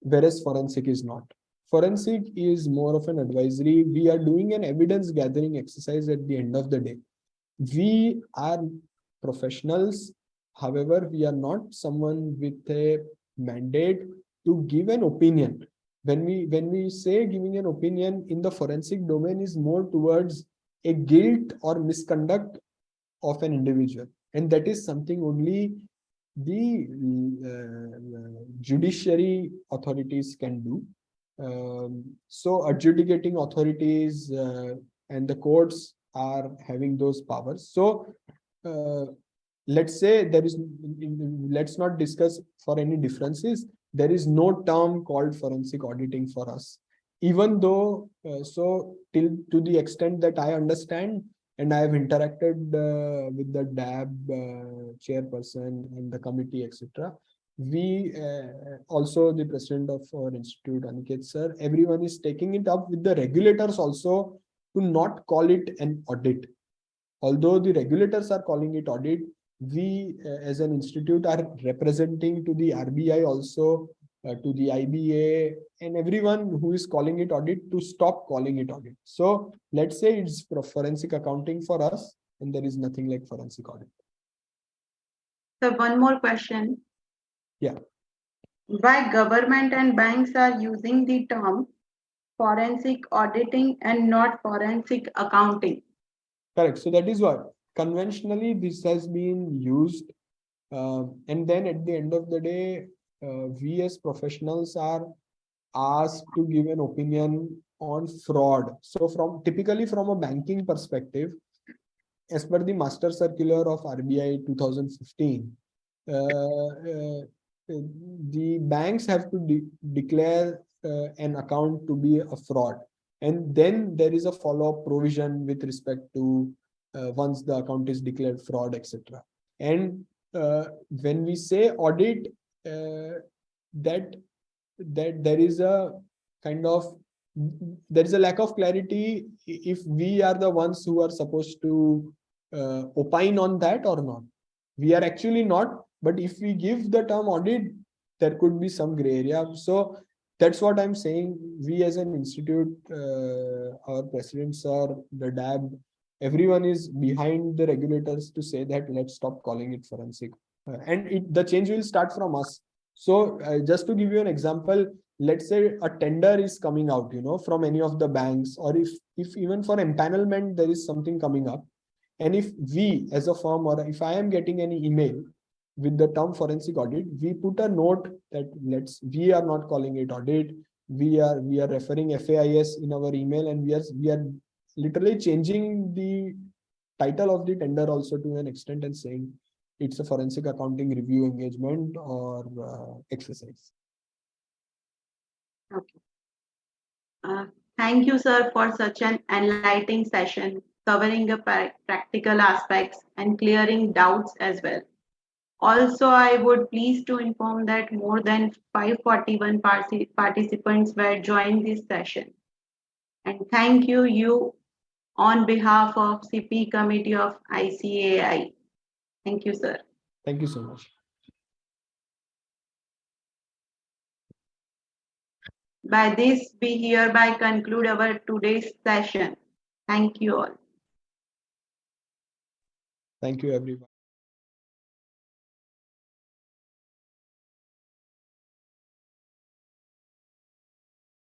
S6: whereas forensic is not. Forensic is more of an advisory. We are doing an evidence gathering exercise at the end of the day. We are professionals. However, we are not someone with a mandate to give an opinion. When we say giving an opinion in the forensic domain is more towards a guilt or misconduct of an individual, and that is something only the judiciary authorities can do. So adjudicating authorities and the courts are having those powers. So uh, let's say there is, let's not discuss for any differences. There is no term called forensic auditing for us, even though so till to the extent that I understand, and I have interacted with the DAB chairperson and the committee, etc. We also the president of our institute, Aniket sir, everyone is taking it up with the regulators also to not call it an audit. Although the regulators are calling it audit, we as an institute are representing to the RBI also, to the IBA and everyone who is calling it audit to stop calling it audit. So let's say it's forensic accounting for us, and there is nothing like forensic audit.
S1: So one more question.
S6: Yeah.
S1: Why government and banks are using the term forensic auditing and not forensic accounting?
S6: Correct. So that is what conventionally this has been used. And then at the end of the day, we as professionals are asked to give an opinion on fraud. So typically from a banking perspective, as per the master circular of RBI 2015, the banks have to declare an account to be a fraud. And then there is a follow-up provision with respect to once the account is declared fraud, etc. And when we say audit, that there is a kind of, there is a lack of clarity if we are the ones who are supposed to opine on that or not. We are actually not, but if we give the term audit, there could be some gray area. So that's what I'm saying. We as an institute, our presidents or the DAB, everyone is behind the regulators to say that let's stop calling it forensic. And the change will start from us. So just to give you an example, let's say a tender is coming out, from any of the banks, or if even for empanelment there is something coming up, and if we as a firm, or if I am getting any email with the term forensic audit, we put a note that we are not calling it audit. We are referring FAIS in our email, and we are literally changing the title of the tender also to an extent and saying it's a forensic accounting review engagement or exercise.
S1: Okay. Thank you, sir, for such an enlightening session covering the practical aspects and clearing doubts as well. Also, I would please to inform that more than 541 participants were joined this session. And thank you on behalf of CP Committee of ICAI. Thank you, sir.
S6: Thank you so much.
S1: By this, we hereby conclude our today's session. Thank you all.
S6: Thank you, everyone.